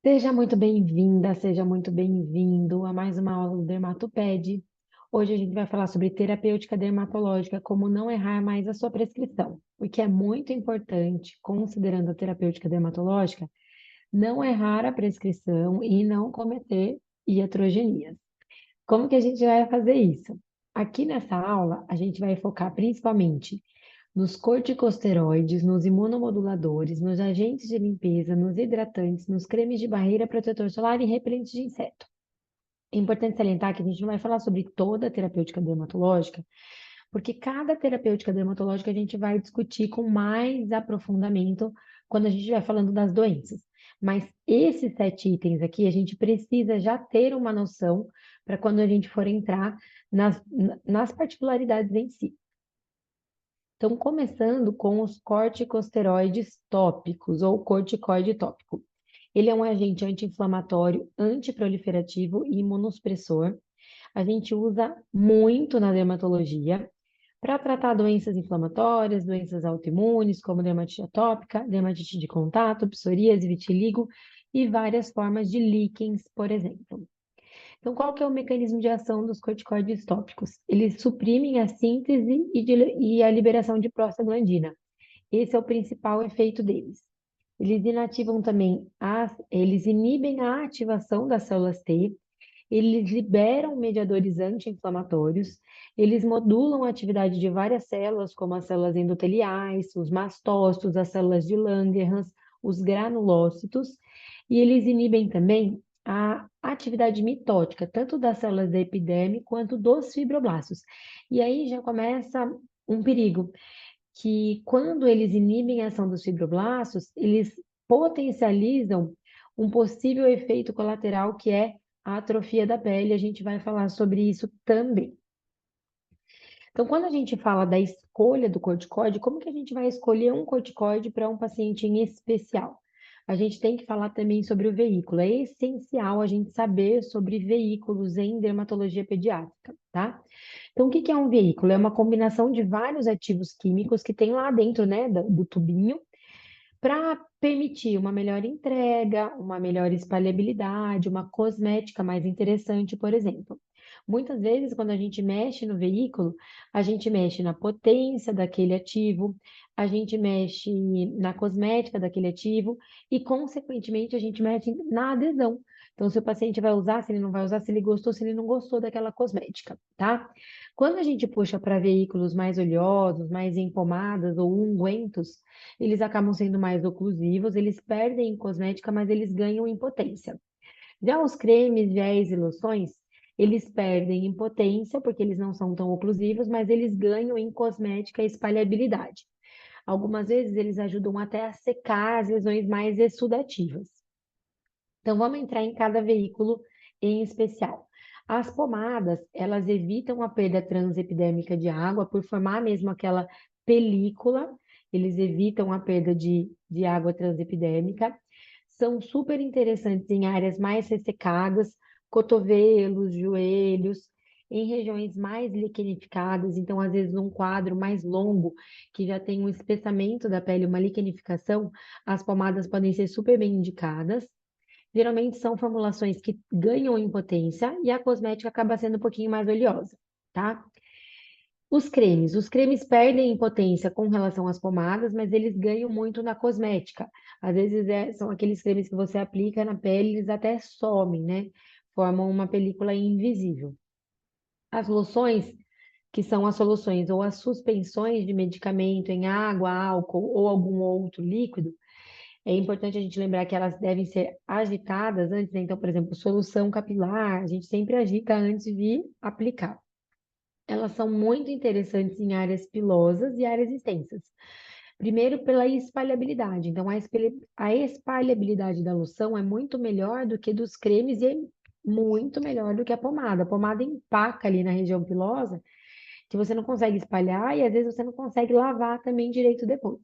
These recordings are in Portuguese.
Seja muito bem-vinda, seja muito bem-vindo a mais uma aula do Dermatoped. Hoje a gente vai falar sobre terapêutica dermatológica, como não errar mais a sua prescrição, porque é muito importante, considerando a terapêutica dermatológica, não errar a prescrição e não cometer iatrogenias. Como que a gente vai fazer isso? Aqui nessa aula, a gente vai focar principalmente nos corticosteroides, nos imunomoduladores, nos agentes de limpeza, nos hidratantes, nos cremes de barreira, protetor solar e repelentes de inseto. É importante salientar que a gente não vai falar sobre toda a terapêutica dermatológica, porque cada terapêutica dermatológica a gente vai discutir com mais aprofundamento quando a gente estiver falando das doenças. Mas esses 7 itens aqui, a gente precisa já ter uma noção para quando a gente for entrar nas particularidades em si. Então, começando com os corticosteroides tópicos ou corticoide tópico. Ele é um agente anti-inflamatório, antiproliferativo e imunossupressor. A gente usa muito na dermatologia para tratar doenças inflamatórias, doenças autoimunes, como dermatite atópica, dermatite de contato, psoríase, vitiligo e várias formas de líquens, por exemplo. Então, qual que é o mecanismo de ação dos corticoides tópicos? Eles suprimem a síntese e a liberação de prostaglandina. Esse é o principal efeito deles. Eles inibem a ativação das células T, eles liberam mediadores anti-inflamatórios, eles modulam a atividade de várias células, como as células endoteliais, os mastócitos, as células de Langerhans, os granulócitos, e eles inibem também a atividade mitótica, tanto das células da epiderme quanto dos fibroblastos. E aí já começa um perigo, que quando eles inibem a ação dos fibroblastos, eles potencializam um possível efeito colateral que é a atrofia da pele. A gente vai falar sobre isso também. Então, quando a gente fala da escolha do corticoide, como que a gente vai escolher um corticoide para um paciente em especial? A gente tem que falar também sobre o veículo. É essencial a gente saber sobre veículos em dermatologia pediátrica, tá? Então, o que que é um veículo? É uma combinação de vários ativos químicos que tem lá dentro, né, do tubinho, para permitir uma melhor entrega, uma melhor espalhabilidade, uma cosmética mais interessante, por exemplo. Muitas vezes, quando a gente mexe no veículo, a gente mexe na potência daquele ativo, a gente mexe na cosmética daquele ativo e, consequentemente, a gente mexe na adesão. Então, se o paciente vai usar, se ele não vai usar, se ele gostou, se ele não gostou daquela cosmética, tá? Quando a gente puxa para veículos mais oleosos, mais em pomadas ou ungüentos, eles acabam sendo mais oclusivos, eles perdem em cosmética, mas eles ganham em potência. Já os cremes, géis e loções, eles perdem em potência, porque eles não são tão oclusivos, mas eles ganham em cosmética e espalhabilidade. Algumas vezes eles ajudam até a secar as lesões mais exudativas. Então, vamos entrar em cada veículo em especial. As pomadas, elas evitam a perda transepidérmica de água por formar mesmo aquela película, eles evitam a perda de água transepidérmica. São super interessantes em áreas mais ressecadas, cotovelos, joelhos, em regiões mais liquenificadas. Então, às vezes, num quadro mais longo, que já tem um espessamento da pele, uma liquenificação, as pomadas podem ser super bem indicadas. Geralmente são formulações que ganham em potência e a cosmética acaba sendo um pouquinho mais oleosa, tá? Os cremes perdem em potência com relação às pomadas, mas eles ganham muito na cosmética. Às vezes são aqueles cremes que você aplica na pele, eles até somem, né? Formam uma película invisível. As loções, que são as soluções ou as suspensões de medicamento em água, álcool ou algum outro líquido, é importante a gente lembrar que elas devem ser agitadas antes, né? Então, por exemplo, solução capilar, a gente sempre agita antes de aplicar. Elas são muito interessantes em áreas pilosas e áreas extensas. Primeiro, pela espalhabilidade. Então, a espalhabilidade da loção é muito melhor do que dos cremes e é muito melhor do que a pomada. A pomada empaca ali na região pilosa, que você não consegue espalhar e às vezes você não consegue lavar também direito depois.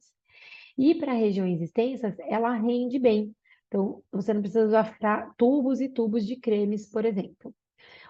E para regiões extensas, ela rende bem. Então, você não precisa usar tubos e tubos de cremes, por exemplo.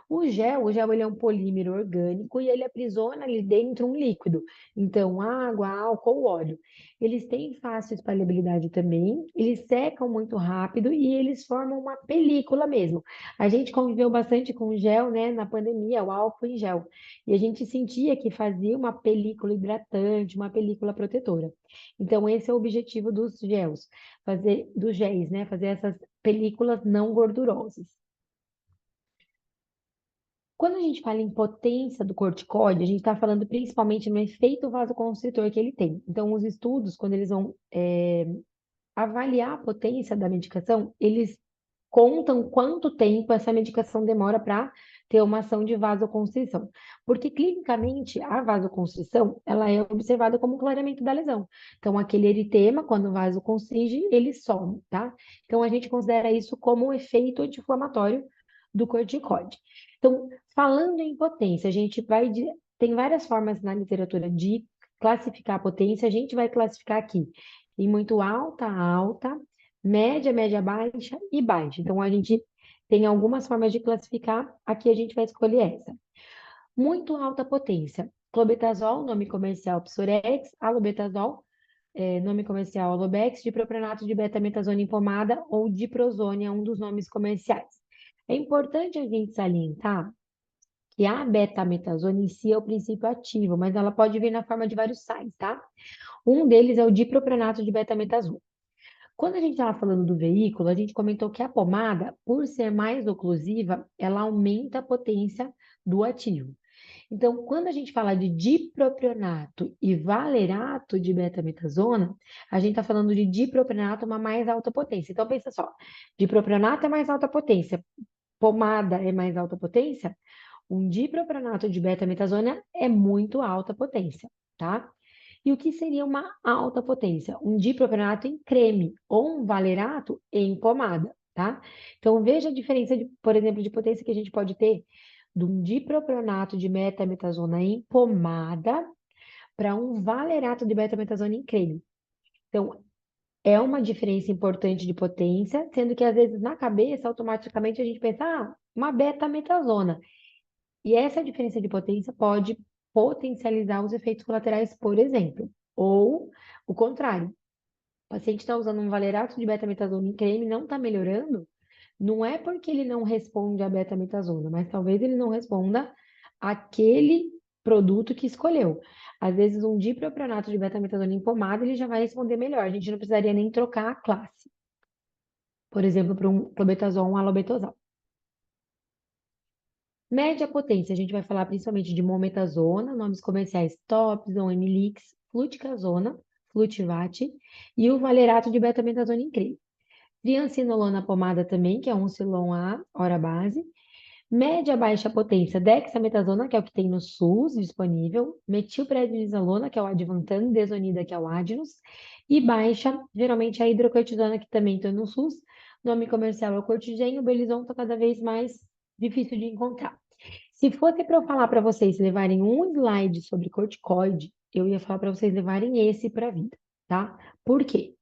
O gel ele é um polímero orgânico e ele aprisiona ali dentro um líquido. Então, água, álcool, óleo. Eles têm fácil espalhabilidade também, eles secam muito rápido e eles formam uma película mesmo. A gente conviveu bastante com o gel, né, na pandemia, o álcool em gel. E a gente sentia que fazia uma película hidratante, uma película protetora. Então, esse é o objetivo dos gels, fazer dos géis, né, fazer essas películas não gordurosas. Quando a gente fala em potência do corticoide, a gente está falando principalmente no efeito vasoconstritor que ele tem. Então, os estudos, quando eles vão avaliar a potência da medicação, eles contam quanto tempo essa medicação demora para ter uma ação de vasoconstrição. Porque clinicamente a vasoconstrição, ela é observada como um clareamento da lesão. Então aquele eritema, quando o vaso constringe, ele some, tá? Então a gente considera isso como um efeito anti-inflamatório do corticoide. Então, falando em potência, a gente vai tem várias formas na literatura de classificar a potência, a gente vai classificar aqui em muito alta, alta, média, média baixa e baixa. Então, a gente tem algumas formas de classificar, aqui a gente vai escolher essa. Muito alta potência. Clobetasol, nome comercial Psorex, alobetazol, nome comercial Alobex, dipropionato de betametasona em pomada ou diprozônia, um dos nomes comerciais. É importante a gente salientar que a betametasona em si é o princípio ativo, mas ela pode vir na forma de vários sais, tá? Um deles é o dipropionato de betametasona. Quando a gente estava falando do veículo, a gente comentou que a pomada, por ser mais oclusiva, ela aumenta a potência do ativo. Então, quando a gente fala de dipropionato e valerato de betametasona, a gente está falando de dipropionato, uma mais alta potência. Então, pensa só, dipropionato é mais alta potência, pomada é mais alta potência, um dipropionato de betametasona é muito alta potência, tá? E o que seria uma alta potência? Um dipropionato em creme ou um valerato em pomada, tá? Então veja a diferença, por exemplo, de potência que a gente pode ter de um dipropionato de betametasona em pomada para um valerato de betametasona em creme. Então, é uma diferença importante de potência, sendo que às vezes na cabeça, automaticamente a gente pensa, uma betametasona. E essa diferença de potência pode potencializar os efeitos colaterais, por exemplo. Ou o contrário, o paciente está usando um valerato de betametasona em creme e não está melhorando, não é porque ele não responde à betametasona, mas talvez ele não responda àquele produto que escolheu. Às vezes, um dipropionato de betametasona em pomada, ele já vai responder melhor. A gente não precisaria nem trocar a classe. Por exemplo, para um clobetasol, um alobetazol. Média potência, a gente vai falar principalmente de mometasona, nomes comerciais Topzon, Emilix, fluticasona, Flutivate e o valerato de betametasona em creme. Triancinolona pomada também, que é um Silon A, hora base. Média baixa potência, dexametasona, que é o que tem no SUS disponível. Metilprednisolona, que é o Advantan, Desonida, que é o Adnos. E baixa, geralmente a hidrocortisona, que também tem no SUS. Nome comercial é o Cortigen, o Belizon está cada vez mais difícil de encontrar. Se fosse para eu falar para vocês levarem um slide sobre corticoide, eu ia falar para vocês levarem esse para a vida, tá? Por quê?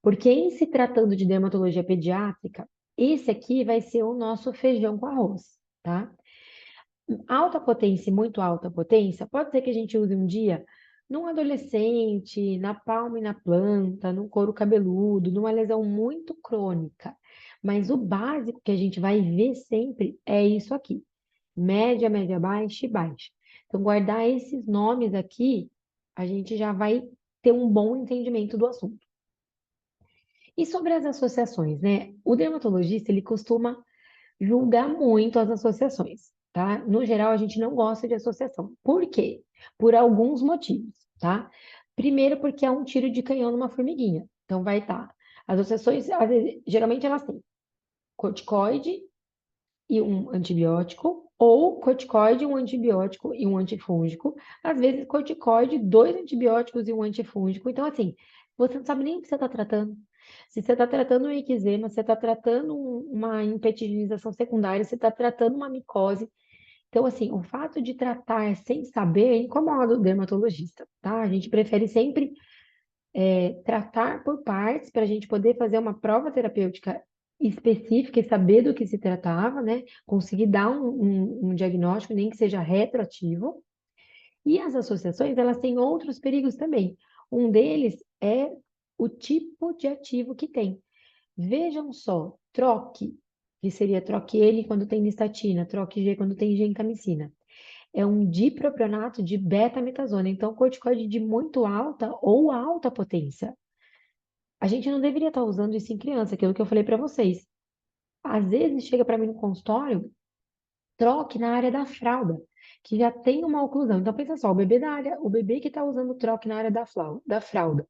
Porque em se tratando de dermatologia pediátrica, esse aqui vai ser o nosso feijão com arroz, tá? Alta potência e muito alta potência, pode ser que a gente use um dia num adolescente, na palma e na planta, num couro cabeludo, numa lesão muito crônica. Mas o básico que a gente vai ver sempre é isso aqui: média, média baixa e baixa. Então, guardar esses nomes aqui, a gente já vai ter um bom entendimento do assunto. E sobre as associações, né? O dermatologista, ele costuma julgar muito as associações, tá? No geral, a gente não gosta de associação. Por quê? Por alguns motivos, tá? Primeiro, porque é um tiro de canhão numa formiguinha. Então, vai estar. As associações, às vezes, geralmente, elas têm corticoide e um antibiótico, ou corticoide, um antibiótico e um antifúngico. Às vezes, corticoide, dois antibióticos e um antifúngico. Então, assim, você não sabe nem o que você está tratando. Se você está tratando um eczema, você está tratando uma impetigização secundária, você está tratando uma micose. Então, assim, o fato de tratar sem saber incomoda o dermatologista, tá? A gente prefere sempre tratar por partes para a gente poder fazer uma prova terapêutica específica e saber do que se tratava, né? Conseguir dar um diagnóstico, nem que seja retroativo. E as associações, elas têm outros perigos também. Um deles é o tipo de ativo que tem. Vejam só, troque, que seria troque N quando tem nistatina, troque G quando tem gentamicina. É um dipropionato de beta-ametasona, então corticoide de muito alta ou alta potência. A gente não deveria estar usando isso em criança, aquilo que eu falei para vocês. Às vezes chega para mim no consultório, troque na área da fralda, que já tem uma oclusão. Então pensa só, o bebê que está usando troque na área da fralda.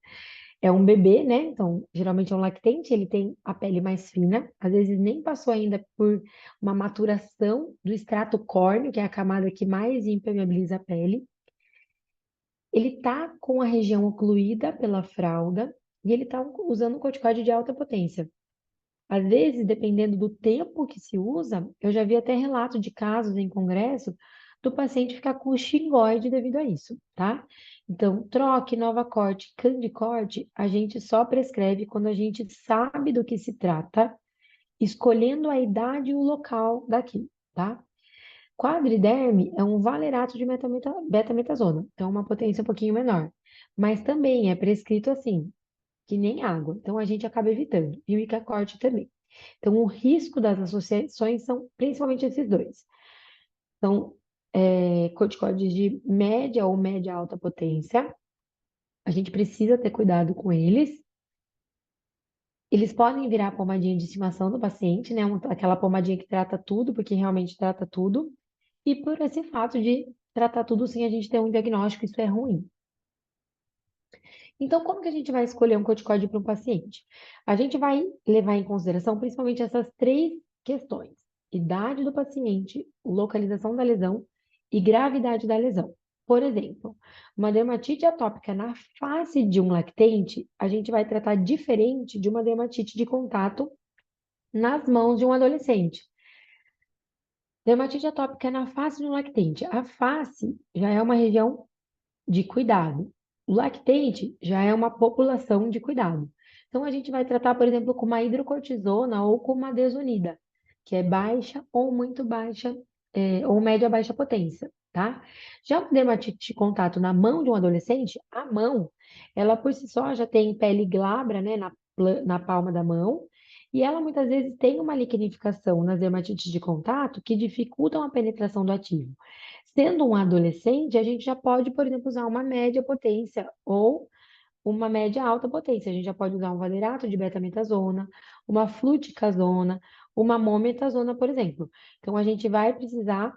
É um bebê, né? Então, geralmente é um lactente, ele tem a pele mais fina, às vezes nem passou ainda por uma maturação do extrato córneo, que é a camada que mais impermeabiliza a pele. Ele tá com a região ocluída pela fralda e ele tá usando um corticoide de alta potência. Às vezes, dependendo do tempo que se usa, eu já vi até relato de casos em congresso do paciente ficar com xingoide devido a isso, tá? Então, troque, nova corte, candicorte, a gente só prescreve quando a gente sabe do que se trata, escolhendo a idade e o local daquilo, tá? Quadriderme é um valerato de betametasona, então uma potência um pouquinho menor, mas também é prescrito assim, que nem água, então a gente acaba evitando, e o Icacorte também. Então, o risco das associações são principalmente esses dois. São corticoides de média ou média alta potência. A gente precisa ter cuidado com eles. Eles podem virar a pomadinha de estimação do paciente, né? Aquela pomadinha que trata tudo, porque realmente trata tudo. E por esse fato de tratar tudo sem a gente ter um diagnóstico, isso é ruim. Então, como que a gente vai escolher um corticoide para um paciente? A gente vai levar em consideração principalmente essas três questões: idade do paciente, localização da lesão e gravidade da lesão. Por exemplo, uma dermatite atópica na face de um lactente, a gente vai tratar diferente de uma dermatite de contato nas mãos de um adolescente. Dermatite atópica na face de um lactente. A face já é uma região de cuidado. O lactente já é uma população de cuidado. Então, a gente vai tratar, por exemplo, com uma hidrocortisona ou com uma desonida, que é baixa ou muito baixa, ou média baixa potência, tá? Já o dermatite de contato na mão de um adolescente, a mão, ela por si só já tem pele glabra, né, na palma da mão, e ela muitas vezes tem uma liquenificação nas dermatites de contato que dificultam a penetração do ativo. Sendo um adolescente, a gente já pode, por exemplo, usar uma média potência ou uma média alta potência. A gente já pode usar um valerato de betametasona, uma fluticasona, uma mometasona, por exemplo. Então, a gente vai precisar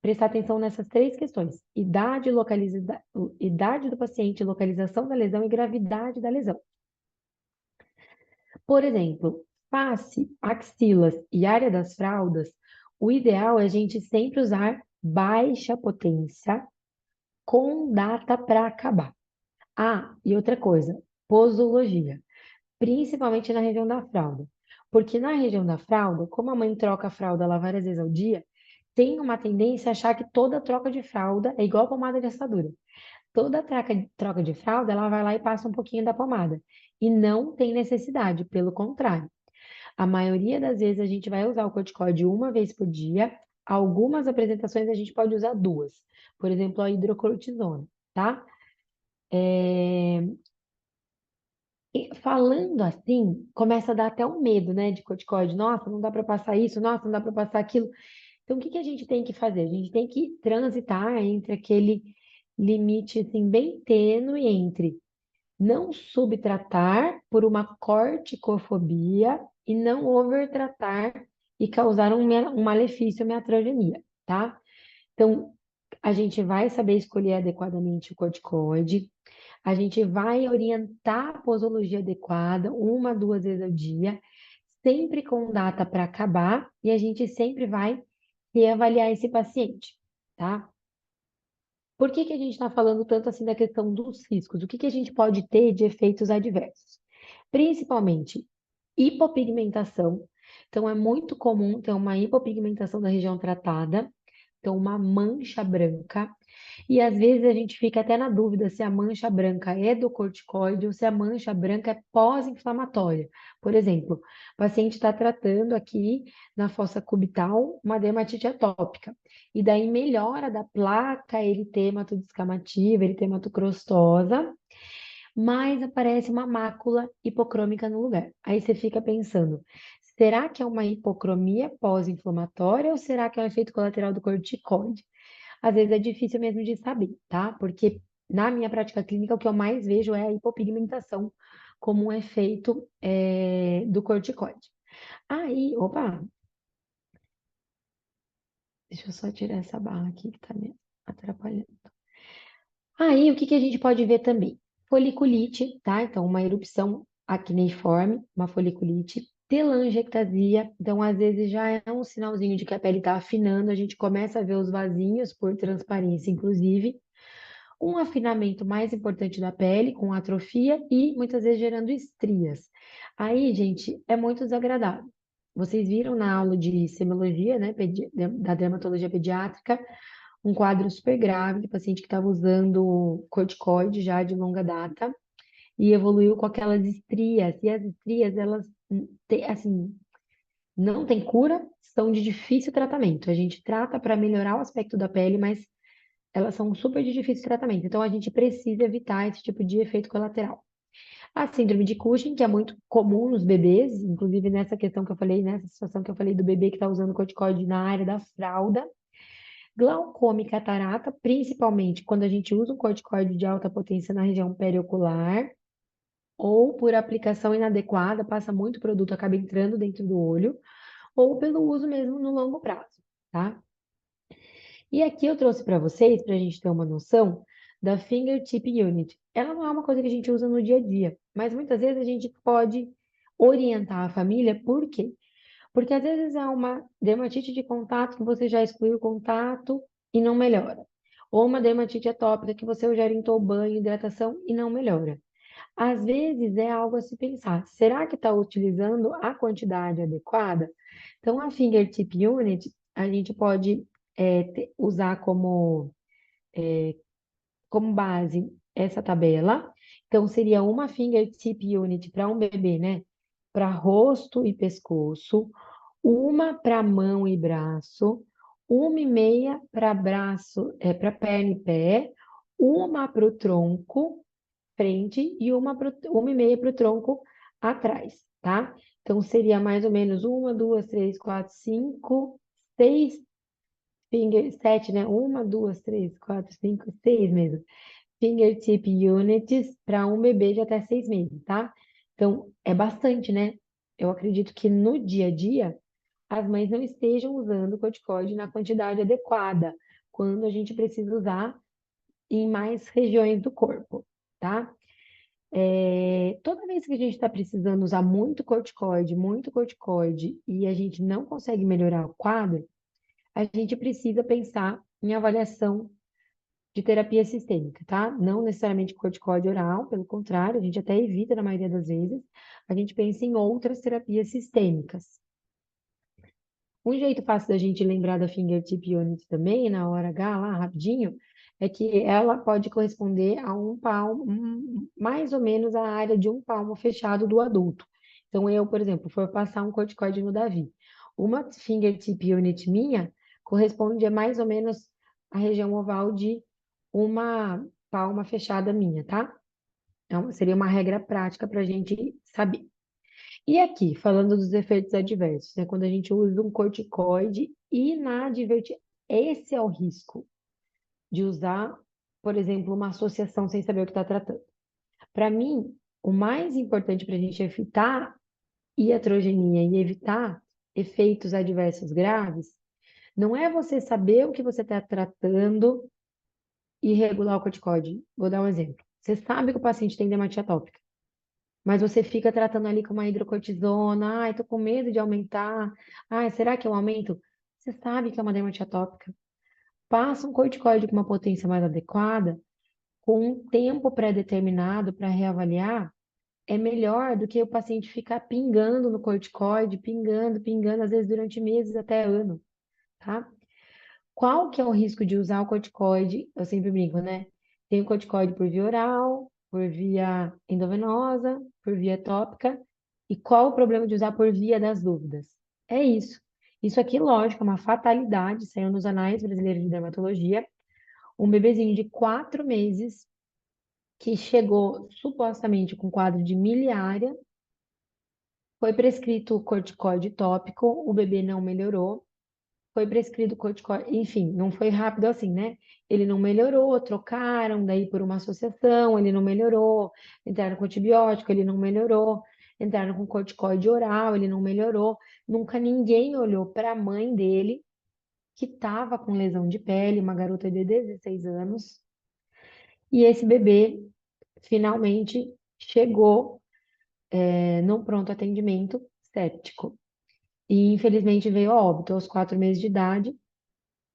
prestar atenção nessas três questões: idade do paciente, localização da lesão e gravidade da lesão. Por exemplo, face, axilas e área das fraldas, o ideal é a gente sempre usar baixa potência com data para acabar. Ah, e outra coisa, posologia, principalmente na região da fralda. Porque na região da fralda, como a mãe troca a fralda lá várias vezes ao dia, tem uma tendência a achar que toda troca de fralda é igual pomada de assadura. Toda troca de fralda, ela vai lá e passa um pouquinho da pomada. E não tem necessidade, pelo contrário. A maioria das vezes a gente vai usar o corticoide uma vez por dia. Algumas apresentações a gente pode usar duas. Por exemplo, a hidrocortisona, tá? E falando assim, começa a dar até um medo, né, de corticoide. Nossa, não dá para passar isso, nossa, não dá para passar aquilo. Então, o que que a gente tem que fazer? A gente tem que transitar entre aquele limite, assim, bem tênue entre não subtratar por uma corticofobia e não overtratar e causar um malefício, uma iatrogenia, tá? Então, a gente vai saber escolher adequadamente o corticoide, a gente vai orientar a posologia adequada, uma, duas vezes ao dia, sempre com data para acabar, e a gente sempre vai reavaliar esse paciente, tá? Por que que a gente está falando tanto assim da questão dos riscos? O que que a gente pode ter de efeitos adversos? Principalmente hipopigmentação. Então, é muito comum ter uma hipopigmentação da região tratada, então uma mancha branca. E às vezes a gente fica até na dúvida se a mancha branca é do corticoide ou se a mancha branca é pós-inflamatória. Por exemplo, o paciente está tratando aqui na fossa cubital uma dermatite atópica. E daí melhora da placa eritemato descamativa, eritematocristosa, mas aparece uma mácula hipocrômica no lugar. Aí você fica pensando, será que é uma hipocromia pós-inflamatória ou será que é um efeito colateral do corticoide? Às vezes é difícil mesmo de saber, tá? Porque na minha prática clínica o que eu mais vejo é a hipopigmentação como um efeito do corticoide. Aí, opa, deixa eu só tirar essa barra aqui que tá me atrapalhando. Aí, o que que a gente pode ver também? Foliculite, tá? Então, uma erupção acneiforme, uma foliculite, telangiectasia. Então, às vezes já é um sinalzinho de que a pele está afinando, a gente começa a ver os vasinhos por transparência, inclusive. Um afinamento mais importante da pele, com atrofia e muitas vezes gerando estrias. Aí, gente, é muito desagradável. Vocês viram na aula de semiologia, né, da dermatologia pediátrica, um quadro super grave de paciente que estava usando corticoide já de longa data e evoluiu com aquelas estrias. E as estrias, elas, assim, não têm cura, são de difícil tratamento. A gente trata para melhorar o aspecto da pele, mas elas são super de difícil tratamento. Então, a gente precisa evitar esse tipo de efeito colateral. A síndrome de Cushing, que é muito comum nos bebês, inclusive nessa questão que eu falei, nessa situação que eu falei do bebê que está usando corticoide na área da fralda. Glaucoma e catarata, principalmente quando a gente usa um corticoide de alta potência na região periocular, ou por aplicação inadequada, passa muito produto, acaba entrando dentro do olho, ou pelo uso mesmo no longo prazo, tá? E aqui eu trouxe para vocês, para a gente ter uma noção, da Fingertip Unit. Ela não é uma coisa que a gente usa no dia a dia, mas muitas vezes a gente pode orientar a família, por quê? Porque às vezes é uma dermatite de contato que você já excluiu o contato e não melhora. Ou uma dermatite atópica que você já orientou banho, hidratação e não melhora. Às vezes é algo a se pensar. Será que está utilizando a quantidade adequada? Então, a Fingertip Unit, a gente pode usar como base essa tabela. Então, seria uma Fingertip Unit para um bebê, né? Para rosto e pescoço, uma para mão e braço, uma e meia para braço, para perna e pé, uma para o tronco, frente, e uma e meia para o tronco atrás, tá? Então, seria mais ou menos uma, duas, três, quatro, cinco, seis sete, né? Uma, duas, três, quatro, cinco, seis mesmo. Fingertip units para um bebê de até 6 meses, tá? Então, é bastante, né? Eu acredito que no dia a dia, as mães não estejam usando o corticoide na quantidade adequada, quando a gente precisa usar em mais regiões do corpo, tá? Toda vez que a gente está precisando usar muito corticoide, e a gente não consegue melhorar o quadro, a gente precisa pensar em avaliação de terapia sistêmica, tá? Não necessariamente corticoide oral, pelo contrário, a gente até evita na maioria das vezes, a gente pensa em outras terapias sistêmicas. Um jeito fácil da gente lembrar da Fingertip Unit também, na hora H, lá, rapidinho, é que ela pode corresponder a um palmo, mais ou menos a área de um palmo fechado do adulto. Então, eu, por exemplo, for passar um corticoide no Davi. Uma Fingertip Unit minha corresponde a mais ou menos a região oval de uma palma fechada minha, tá? Então, seria uma regra prática para a gente saber. E aqui, falando dos efeitos adversos, né? Quando a gente usa um corticoide inadvertido, esse é o risco de usar, por exemplo, uma associação sem saber o que está tratando. Para mim, o mais importante para a gente evitar iatrogenia e evitar efeitos adversos graves, não é você saber o que você está tratando e regular o corticoide. Vou dar um exemplo. Você sabe que o paciente tem dermatite atópica, mas você fica tratando ali com uma hidrocortisona, ai, tô com medo de aumentar, ai, será que eu aumento? Você sabe que é uma dermatite atópica. Passa um corticoide com uma potência mais adequada, com um tempo pré-determinado para reavaliar, é melhor do que o paciente ficar pingando no corticoide, pingando, pingando, às vezes durante meses até ano, tá? Qual que é o risco de usar o corticoide? Eu sempre brinco, né? Tem o corticoide por via oral, por via endovenosa, por via tópica. E qual o problema de usar por via das dúvidas? É isso. Isso aqui, lógico, é uma fatalidade, saiu nos Anais Brasileiros de Dermatologia. Um bebezinho de 4 meses que chegou supostamente com quadro de miliária, foi prescrito corticoide tópico, o bebê não melhorou. Foi prescrito corticoide, enfim, não foi rápido assim, né? Ele não melhorou, trocaram daí por uma associação, ele não melhorou, entraram com antibiótico, ele não melhorou, entraram com corticoide oral, ele não melhorou. Nunca ninguém olhou para a mãe dele, que estava com lesão de pele, uma garota de 16 anos, e esse bebê finalmente chegou, no pronto atendimento séptico. E infelizmente veio a óbito aos 4 meses de idade,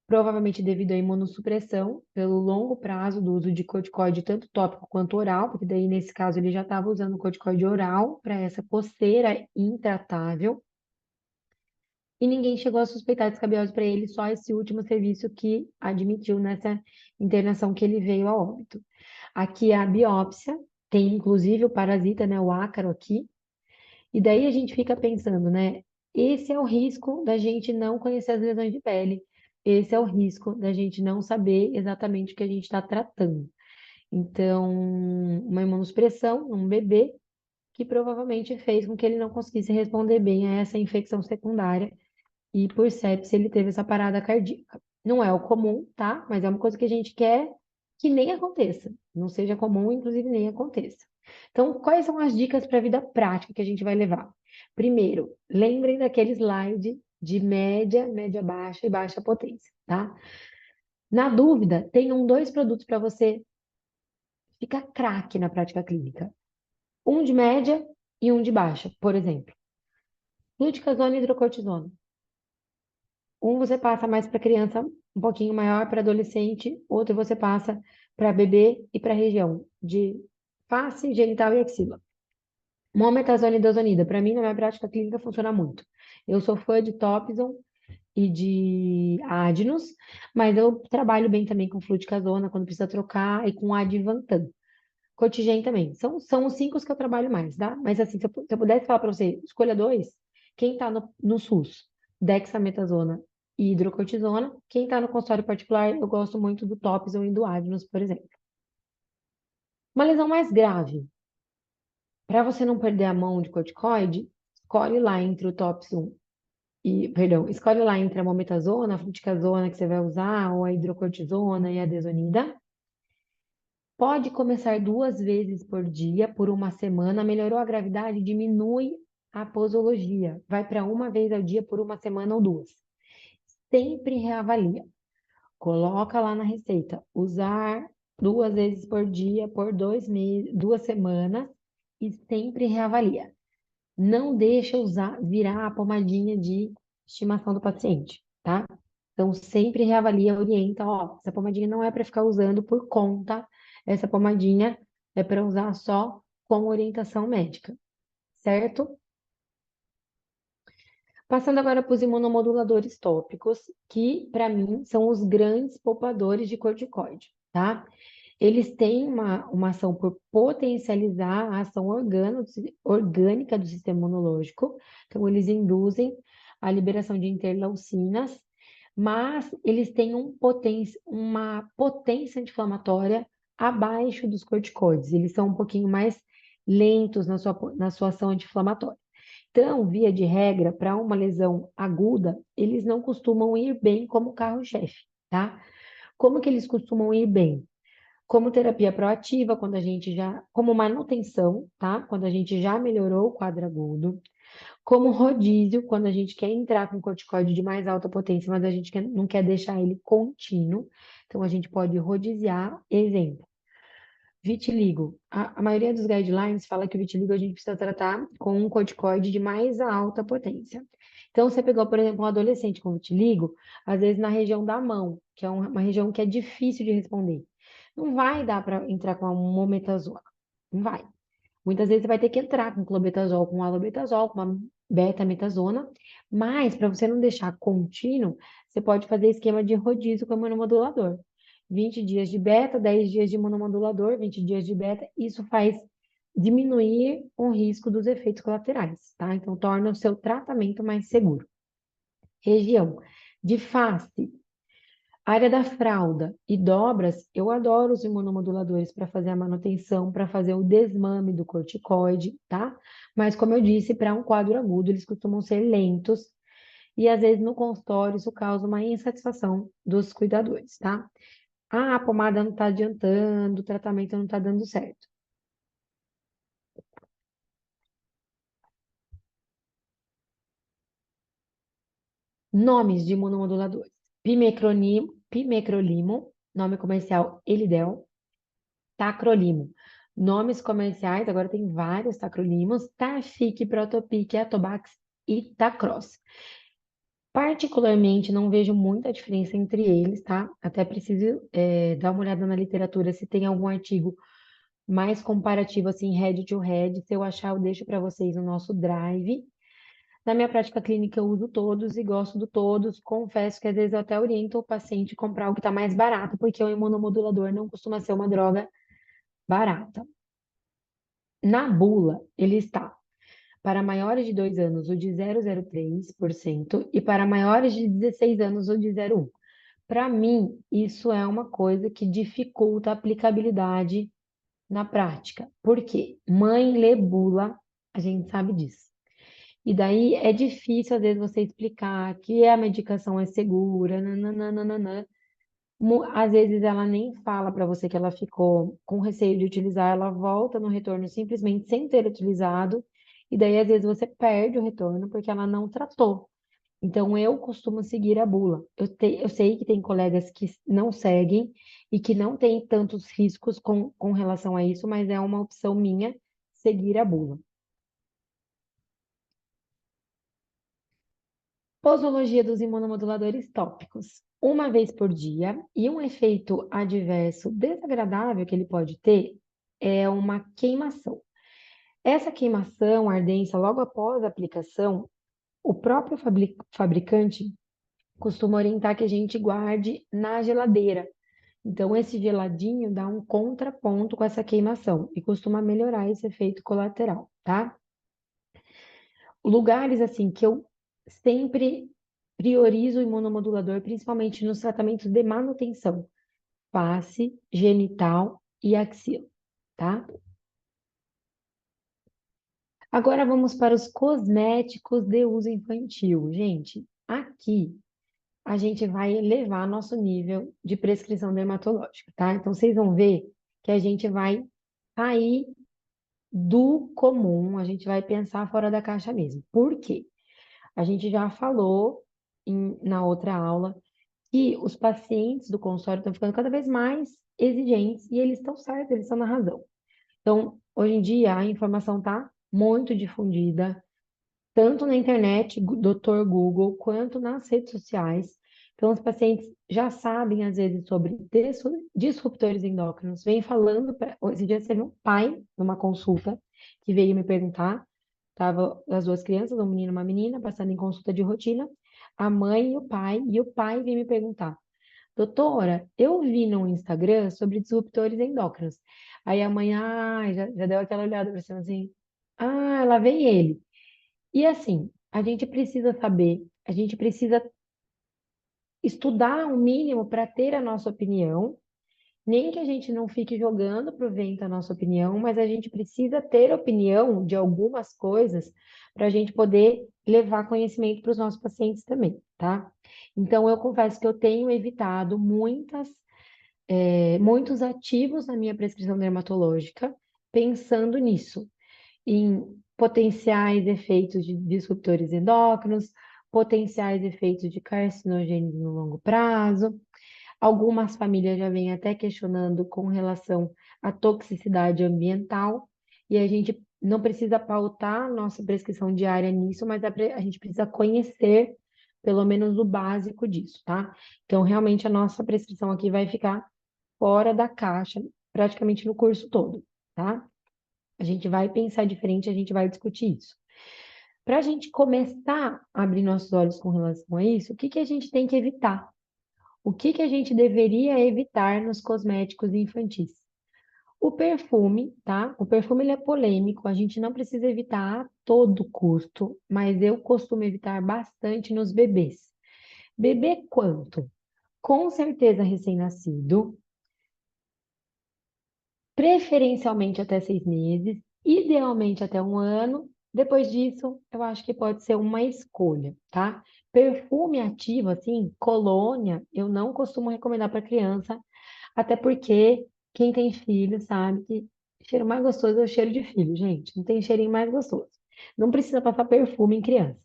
provavelmente devido à imunossupressão, pelo longo prazo do uso de corticoide, tanto tópico quanto oral, porque daí, nesse caso, ele já estava usando corticoide oral para essa coceira intratável, e ninguém chegou a suspeitar de escabiose para ele, só esse último serviço que admitiu nessa internação que ele veio a óbito. Aqui é a biópsia, tem inclusive o parasita, né, o ácaro aqui, e daí a gente fica pensando, né? Esse é o risco da gente não conhecer as lesões de pele. Esse é o risco da gente não saber exatamente o que a gente está tratando. Então, uma imunossupressão num bebê que provavelmente fez com que ele não conseguisse responder bem a essa infecção secundária e por sepsis ele teve essa parada cardíaca. Não é o comum, tá? Mas é uma coisa que a gente quer que nem aconteça. Não seja comum, inclusive nem aconteça. Então, quais são as dicas para a vida prática que a gente vai levar? Primeiro, lembrem daquele slide de média, média baixa e baixa potência, tá? Na dúvida, tenham dois produtos para você ficar craque na prática clínica. Um de média e um de baixa, por exemplo. Fluticasona e hidrocortisona. Um você passa mais para criança, um pouquinho maior para adolescente, outro você passa para bebê e para região de face, genital e axila. Mometasona e dozonida, para mim, na minha prática clínica, funciona muito. Eu sou fã de Topizon e de Adnos, mas eu trabalho bem também com fluticasona quando precisa trocar e com Advantan. Cotigen também. São os cinco que eu trabalho mais, tá? Mas assim, se eu pudesse falar para você, escolha dois, quem está no SUS, dexametasona e hidrocortisona. Quem está no consultório particular, eu gosto muito do Topizon e do Adnos, por exemplo. Uma lesão mais grave, para você não perder a mão de corticoide, escolhe lá entre o Topizon escolhe lá entre a mometasona, a fluticasona que você vai usar, ou a hidrocortisona e a desonida. Pode começar 2 vezes por dia, por uma semana. Melhorou a gravidade, diminui a posologia. Vai para uma vez ao dia por uma semana ou duas. Sempre reavalia. Coloca lá na receita. Usar 2 vezes por dia por 2 meses, 2 semanas e sempre reavalia. Não deixa usar, virar a pomadinha de estimação do paciente, tá? Então, sempre reavalia, orienta, ó, essa pomadinha não é para ficar usando por conta, essa pomadinha é para usar só com orientação médica, certo? Passando agora para os imunomoduladores tópicos, que para mim são os grandes poupadores de corticoide, tá? Eles têm uma ação por potencializar a ação orgânica do sistema imunológico, então eles induzem a liberação de interleucinas, mas eles têm uma potência anti-inflamatória abaixo dos corticoides, eles são um pouquinho mais lentos na sua ação anti-inflamatória. Então, via de regra, para uma lesão aguda, eles não costumam ir bem como carro-chefe, tá? Como que eles costumam ir bem? Como terapia proativa, quando a gente já, como manutenção, tá? Quando a gente já melhorou o quadro agudo. Como rodízio, quando a gente quer entrar com corticoide de mais alta potência, mas a gente não quer deixar ele contínuo. Então, a gente pode rodiziar. Exemplo, vitiligo. A maioria dos guidelines fala que o vitiligo a gente precisa tratar com um corticoide de mais alta potência. Então, você pegou, por exemplo, um adolescente com vitiligo, às vezes na região da mão, que é uma região que é difícil de responder. Não vai dar para entrar com a mometasona. Não vai. Muitas vezes você vai ter que entrar com clobetasol, com alobetazol, com uma betametasona, mas para você não deixar contínuo, você pode fazer esquema de rodízio com o imunomodulador. 20 dias de beta, 10 dias de imunomodulador, 20 dias de beta, isso faz diminuir o risco dos efeitos colaterais, tá? Então, torna o seu tratamento mais seguro. Região de face, área da fralda e dobras, eu adoro os imunomoduladores para fazer a manutenção, para fazer o desmame do corticoide, tá? Mas, como eu disse, para um quadro agudo, eles costumam ser lentos e, às vezes, no consultório, isso causa uma insatisfação dos cuidadores, tá? Ah, a pomada não está adiantando, o tratamento não está dando certo. Nomes de imunomoduladores: pimecrolimo, nome comercial Elidel. Tacrolimo. Nomes comerciais, agora tem vários tacrolimos: Tafic, Protopic, Atobax e Tacross. Particularmente, não vejo muita diferença entre eles, tá? Até preciso dar uma olhada na literatura se tem algum artigo mais comparativo, assim, head to head. Se eu achar, eu deixo para vocês no nosso drive. Na minha prática clínica, eu uso todos e gosto de todos. Confesso que às vezes eu até oriento o paciente a comprar o que está mais barato, porque o imunomodulador não costuma ser uma droga barata. Na bula, ele está para maiores de 2 anos o de 0,03% e para maiores de 16 anos o de 0,1%. Para mim, isso é uma coisa que dificulta a aplicabilidade na prática. Por quê? Mãe lê bula, a gente sabe disso. E daí é difícil, às vezes, você explicar que a medicação é segura, nananana. Às vezes ela nem fala para você que ela ficou com receio de utilizar, ela volta no retorno simplesmente sem ter utilizado, e daí às vezes você perde o retorno porque ela não tratou. Então eu costumo seguir a bula. Eu sei que tem colegas que não seguem e que não têm tantos riscos com relação a isso, mas é uma opção minha seguir a bula. Posologia dos imunomoduladores tópicos. Uma vez por dia, e um efeito adverso desagradável que ele pode ter é uma queimação. Essa queimação, ardência, logo após a aplicação, o próprio fabricante costuma orientar que a gente guarde na geladeira. Então, esse geladinho dá um contraponto com essa queimação e costuma melhorar esse efeito colateral, tá? Lugares assim que eu sempre priorizo o imunomodulador, principalmente nos tratamentos de manutenção: face, genital e axila, tá? Agora vamos para os cosméticos de uso infantil. Gente, aqui a gente vai elevar nosso nível de prescrição dermatológica, tá? Então vocês vão ver que a gente vai sair do comum, a gente vai pensar fora da caixa mesmo. Por quê? A gente já falou na outra aula que os pacientes do consultório estão ficando cada vez mais exigentes e eles estão certos, eles estão na razão. Então, hoje em dia, a informação está muito difundida, tanto na internet, Dr. Google, quanto nas redes sociais. Então, os pacientes já sabem, às vezes, sobre disruptores endócrinos. Vem falando, esse dia teve um pai, numa consulta, que veio me perguntar. Tava as duas crianças, um menino e uma menina, passando em consulta de rotina, a mãe e o pai veio me perguntar: doutora, eu vi no Instagram sobre disruptores endócrinos. Aí a mãe, já deu aquela olhada para cima assim, lá vem ele. E assim, a gente precisa saber, a gente precisa estudar o mínimo para ter a nossa opinião, nem que a gente não fique jogando pro vento a nossa opinião, mas a gente precisa ter opinião de algumas coisas para a gente poder levar conhecimento para os nossos pacientes também, tá? Então, eu confesso que eu tenho evitado muitos ativos na minha prescrição dermatológica, pensando nisso, em potenciais efeitos de disruptores endócrinos, potenciais efeitos de carcinogênicos no longo prazo. Algumas famílias já vêm até questionando com relação à toxicidade ambiental, e a gente não precisa pautar nossa prescrição diária nisso, mas a gente precisa conhecer pelo menos o básico disso, tá? Então, realmente, a nossa prescrição aqui vai ficar fora da caixa, praticamente no curso todo, tá? A gente vai pensar diferente, a gente vai discutir isso. Para a gente começar a abrir nossos olhos com relação a isso, o que que a gente tem que evitar? O que que a gente deveria evitar nos cosméticos infantis? O perfume, tá? O perfume ele é polêmico, a gente não precisa evitar a todo custo, mas eu costumo evitar bastante nos bebês. Bebê quanto? Com certeza recém-nascido, preferencialmente até 6 meses, idealmente até um ano. Depois disso, eu acho que pode ser uma escolha, tá? Perfume ativo, assim, colônia, eu não costumo recomendar para criança, até porque quem tem filho sabe que o cheiro mais gostoso é o cheiro de filho, gente. Não tem cheirinho mais gostoso. Não precisa passar perfume em criança.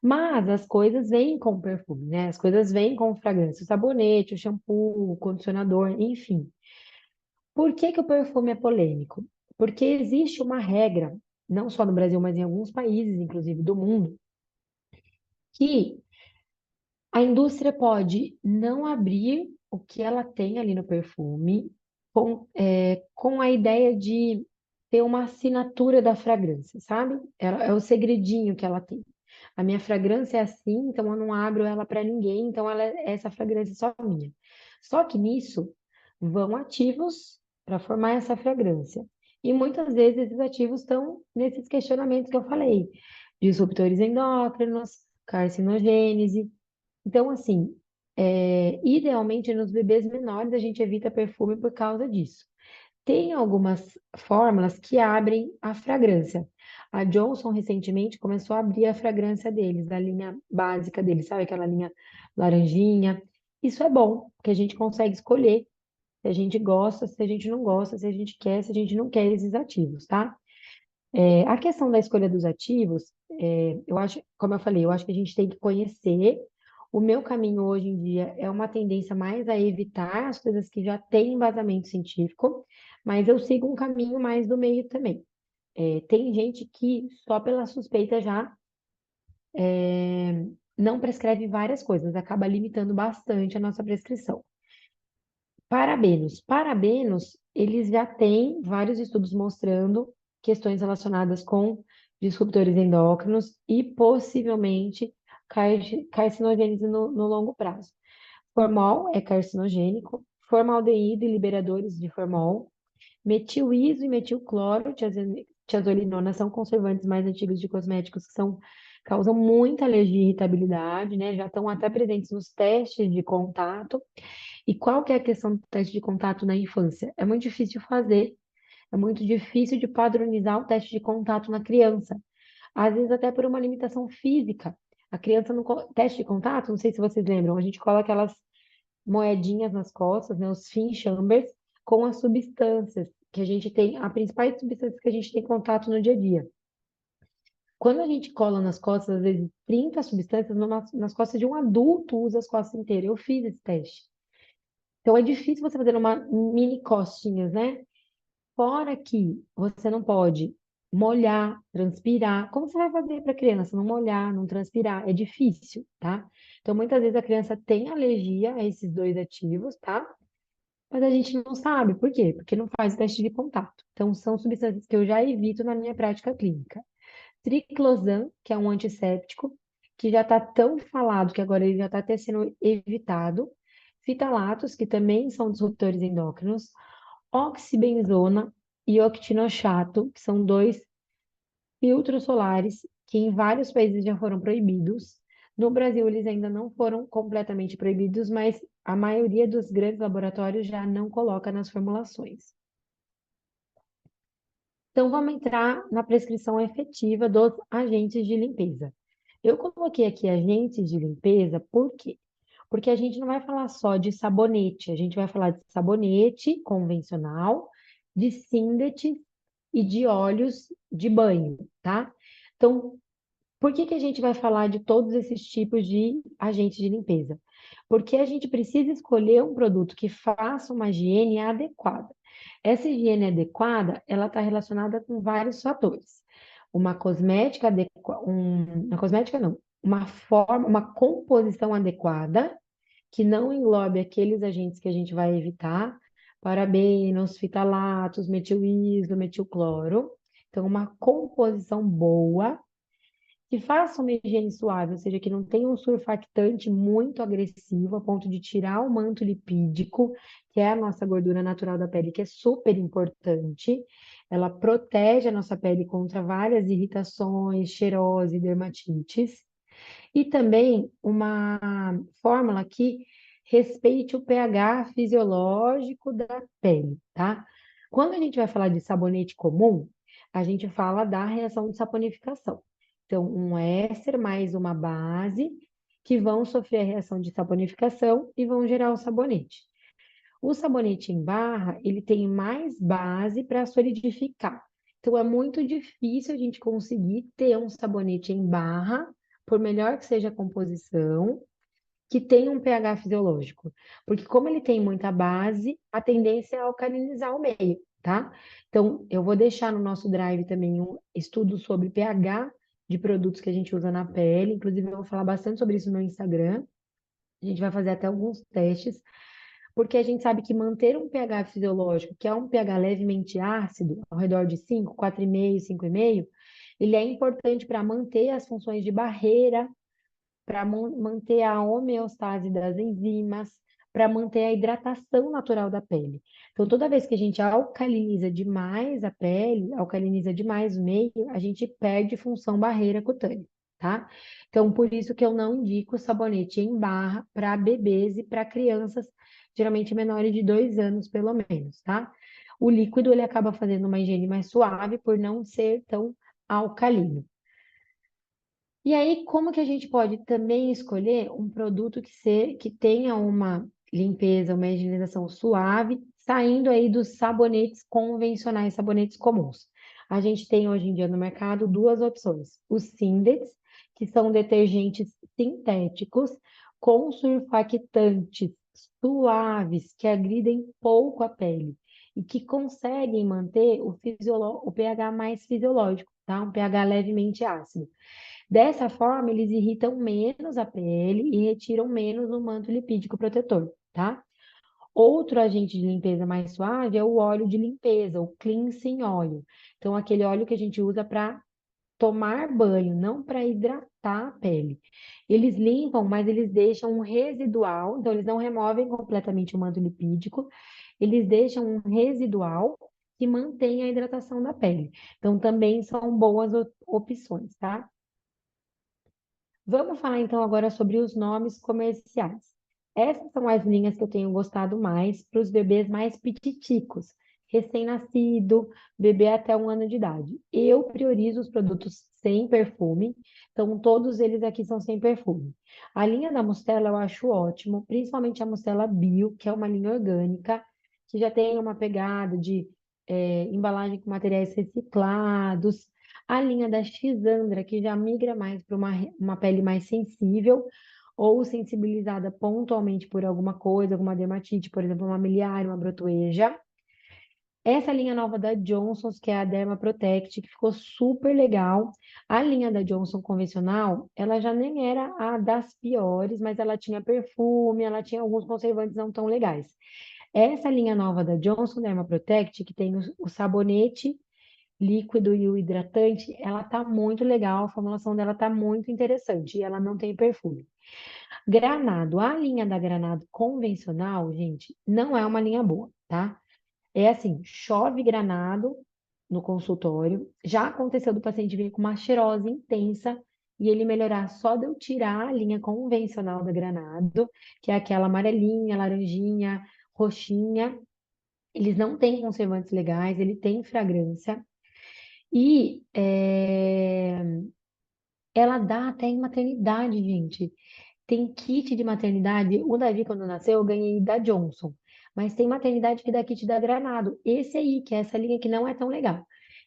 Mas as coisas vêm com perfume, né? As coisas vêm com fragrância, o sabonete, o shampoo, o condicionador, enfim. Por que que o perfume é polêmico? Porque existe uma regra, não só no Brasil, mas em alguns países, inclusive do mundo, que a indústria pode não abrir o que ela tem ali no perfume com a ideia de ter uma assinatura da fragrância, sabe? É o segredinho que ela tem. A minha fragrância é assim, então eu não abro ela para ninguém, então essa fragrância é só minha. Só que nisso vão ativos para formar essa fragrância. E muitas vezes esses ativos estão nesses questionamentos que eu falei, disruptores endócrinos, carcinogênese. Então, assim, idealmente nos bebês menores a gente evita perfume por causa disso. Tem algumas fórmulas que abrem a fragrância. A Johnson recentemente começou a abrir a fragrância deles, da linha básica deles, sabe aquela linha laranjinha? Isso é bom, porque a gente consegue escolher se a gente gosta, se a gente não gosta, se a gente quer, se a gente não quer esses ativos, tá? A questão da escolha dos ativos, eu acho, como eu falei, eu acho que a gente tem que conhecer. O meu caminho hoje em dia é uma tendência mais a evitar as coisas que já têm embasamento científico, mas eu sigo um caminho mais do meio também. Tem gente que só pela suspeita já não prescreve várias coisas, acaba limitando bastante a nossa prescrição. Parabenos, eles já têm vários estudos mostrando questões relacionadas com disruptores endócrinos e possivelmente carcinogênese no longo prazo. Formol é carcinogênico, formaldeído e liberadores de formol, metilismo e metilcloro, tiazolinona são conservantes mais antigos de cosméticos que causam muita alergia e irritabilidade, né? Já estão até presentes nos testes de contato. E qual que é a questão do teste de contato na infância? É muito difícil fazer, é muito difícil de padronizar o teste de contato na criança. Às vezes até por uma limitação física. A criança no teste de contato, não sei se vocês lembram, a gente coloca aquelas moedinhas nas costas, né, os fin chambers, com as substâncias que a gente tem, as principais substâncias que a gente tem contato no dia a dia. Quando a gente cola nas costas, às vezes 30 substâncias, nas costas de um adulto usa as costas inteiras. Eu fiz esse teste. Então é difícil você fazer uma mini costinhas, né? Fora que você não pode molhar, transpirar. Como você vai fazer para a criança não molhar, não transpirar? É difícil, tá? Então muitas vezes a criança tem alergia a esses dois ativos, tá? Mas a gente não sabe. Por quê? Porque não faz o teste de contato. Então são substâncias que eu já evito na minha prática clínica. Triclosan, que é um antisséptico, que já está tão falado que agora ele já está até sendo evitado. Fitalatos, que também são disruptores endócrinos. Oxibenzona e octinoxato, que são dois filtros solares que em vários países já foram proibidos. No Brasil, eles ainda não foram completamente proibidos, mas a maioria dos grandes laboratórios já não coloca nas formulações. Então, vamos entrar na prescrição efetiva dos agentes de limpeza. Eu coloquei aqui agentes de limpeza, por quê? Porque a gente não vai falar só de sabonete, a gente vai falar de sabonete convencional, de Syndex e de óleos de banho, tá? Então, por que que a gente vai falar de todos esses tipos de agentes de limpeza? Porque a gente precisa escolher um produto que faça uma higiene adequada. Essa higiene adequada, ela está relacionada com vários fatores. Uma cosmética adequada, uma cosmética não, uma forma, uma composição adequada, que não englobe aqueles agentes que a gente vai evitar, parabenos, fitalatos, metilismo, metilcloro. Então, uma composição boa que faça uma higiene suave, ou seja, que não tenha um surfactante muito agressivo a ponto de tirar o manto lipídico, que é a nossa gordura natural da pele, que é super importante. Ela protege a nossa pele contra várias irritações, cheirose, dermatites. E também uma fórmula que respeite o pH fisiológico da pele, tá? Quando a gente vai falar de sabonete comum, a gente fala da reação de saponificação. Então, um éster mais uma base que vão sofrer a reação de saponificação e vão gerar o sabonete. O sabonete em barra, ele tem mais base para solidificar. Então, é muito difícil a gente conseguir ter um sabonete em barra, por melhor que seja a composição, que tenha um pH fisiológico. Porque como ele tem muita base, a tendência é alcalinizar o meio, tá? Então, eu vou deixar no nosso drive também um estudo sobre pH de produtos que a gente usa na pele. Inclusive, eu vou falar bastante sobre isso no meu Instagram. A gente vai fazer até alguns testes porque a gente sabe que manter um pH fisiológico, que é um pH levemente ácido, ao redor de 5, 4,5, 5,5, ele é importante para manter as funções de barreira, para manter a homeostase das enzimas, para manter a hidratação natural da pele. Então, toda vez que a gente alcaliniza demais a pele, alcaliniza demais o meio, a gente perde função barreira cutânea, tá? Então, por isso que eu não indico sabonete em barra para bebês e para crianças, geralmente menores de 2 anos, pelo menos, tá? O líquido, ele acaba fazendo uma higiene mais suave por não ser tão alcalino. E aí, como que a gente pode também escolher um produto que tenha uma limpeza, uma higienização suave, saindo aí dos sabonetes convencionais, sabonetes comuns? A gente tem hoje em dia no mercado duas opções: os Sindets, que são detergentes sintéticos com surfactantes suaves que agridem pouco a pele e que conseguem manter o pH mais fisiológico, tá? Um pH levemente ácido. Dessa forma, eles irritam menos a pele e retiram menos o manto lipídico protetor, tá? Outro agente de limpeza mais suave é o óleo de limpeza, o cleansing oil. Então, aquele óleo que a gente usa para tomar banho, não para hidratar a pele. Eles limpam, mas eles deixam um residual, então eles não removem completamente o manto lipídico, eles deixam um residual que mantém a hidratação da pele. Então, também são boas opções, tá? Vamos falar então agora sobre os nomes comerciais. Essas são as linhas que eu tenho gostado mais para os bebês mais pititicos, recém-nascido, bebê até 1 ano de idade. Eu priorizo os produtos sem perfume, então todos eles aqui são sem perfume. A linha da Mustela eu acho ótimo, principalmente a Mustela Bio, que é uma linha orgânica, que já tem uma pegada de embalagem com materiais reciclados. A linha da Xandra, que já migra mais para uma pele mais sensível ou sensibilizada pontualmente por alguma coisa, alguma dermatite, por exemplo, uma miliar, uma brotoeja. Essa linha nova da Johnson's, que é a Derma Protect, que ficou super legal. A linha da Johnson convencional, ela já nem era a das piores, mas ela tinha perfume, ela tinha alguns conservantes não tão legais. Essa linha nova da Johnson Derma Protect, que tem o sabonete líquido e o hidratante, ela tá muito legal, a formulação dela tá muito interessante e ela não tem perfume. Granado, a linha da Granado convencional, gente, não é uma linha boa, tá? É assim, chove Granado no consultório. Já aconteceu do paciente vir com uma cheirose intensa e ele melhorar só de eu tirar a linha convencional da Granado, que é aquela amarelinha, laranjinha, roxinha. Eles não têm conservantes legais, ele tem fragrância. E ela dá até em maternidade, gente. Tem kit de maternidade. O Davi, quando nasceu, eu ganhei da Johnson. Mas tem maternidade que dá kit da Granado. Esse aí, que é essa linha que não é tão legal.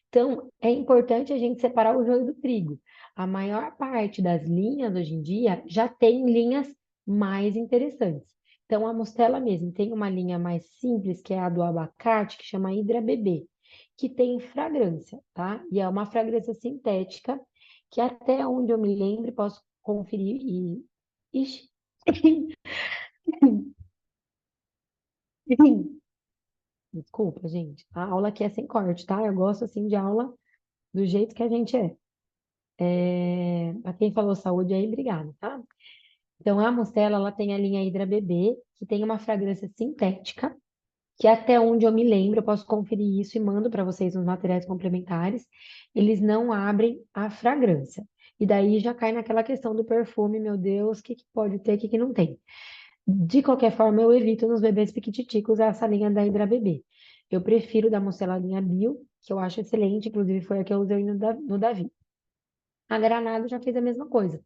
Então, é importante a gente separar o joio do trigo. A maior parte das linhas hoje em dia já tem linhas mais interessantes. Então, a Mostela mesmo tem uma linha mais simples, que é a do abacate, que chama Hidra Bebê, que tem fragrância, tá? E é uma fragrância sintética, que até onde eu me lembro, posso conferir e. Ixi. Desculpa, gente. A aula aqui é sem corte, tá? Eu gosto assim de aula do jeito que a gente é. Quem falou saúde aí, obrigada, tá? Então, a Mustela, ela tem a linha Hydra Bebê, que tem uma fragrância sintética, que até onde eu me lembro, eu posso conferir isso e mando para vocês nos materiais complementares. Eles não abrem a fragrância. E daí já cai naquela questão do perfume, meu Deus, o que que pode ter, o que que não tem. De qualquer forma, eu evito nos bebês piquititicos essa linha da Hydra Bebê. Eu prefiro da Mustela linha Bio, que eu acho excelente, inclusive foi a que eu usei no Davi. A Granado já fez a mesma coisa.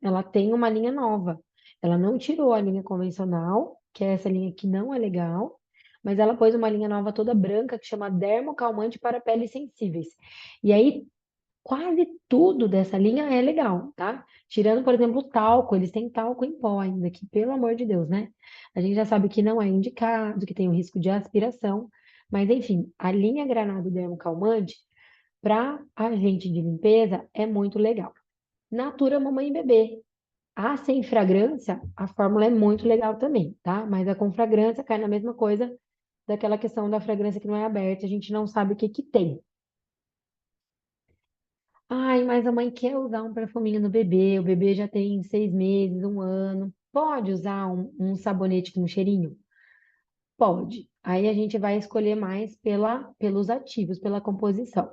Ela tem uma linha nova. Ela não tirou a linha convencional, que é essa linha que não é legal, mas ela pôs uma linha nova toda branca que chama Dermocalmante para peles sensíveis. E aí, quase tudo dessa linha é legal, tá? Tirando, por exemplo, o talco, eles têm talco em pó ainda, que pelo amor de Deus, né? A gente já sabe que não é indicado, que tem o risco de aspiração, mas enfim, a linha Granado Dermocalmante para agente de limpeza é muito legal. Natura Mamãe e Bebê. A sem fragrância, a fórmula é muito legal também, tá? Mas a com fragrância cai na mesma coisa daquela questão da fragrância que não é aberta, a gente não sabe o que que tem. Ai, mas a mãe quer usar um perfuminho no bebê, o bebê já tem 6 meses, um ano. Pode usar um sabonete com cheirinho? Pode. Aí a gente vai escolher mais pelos ativos, pela composição.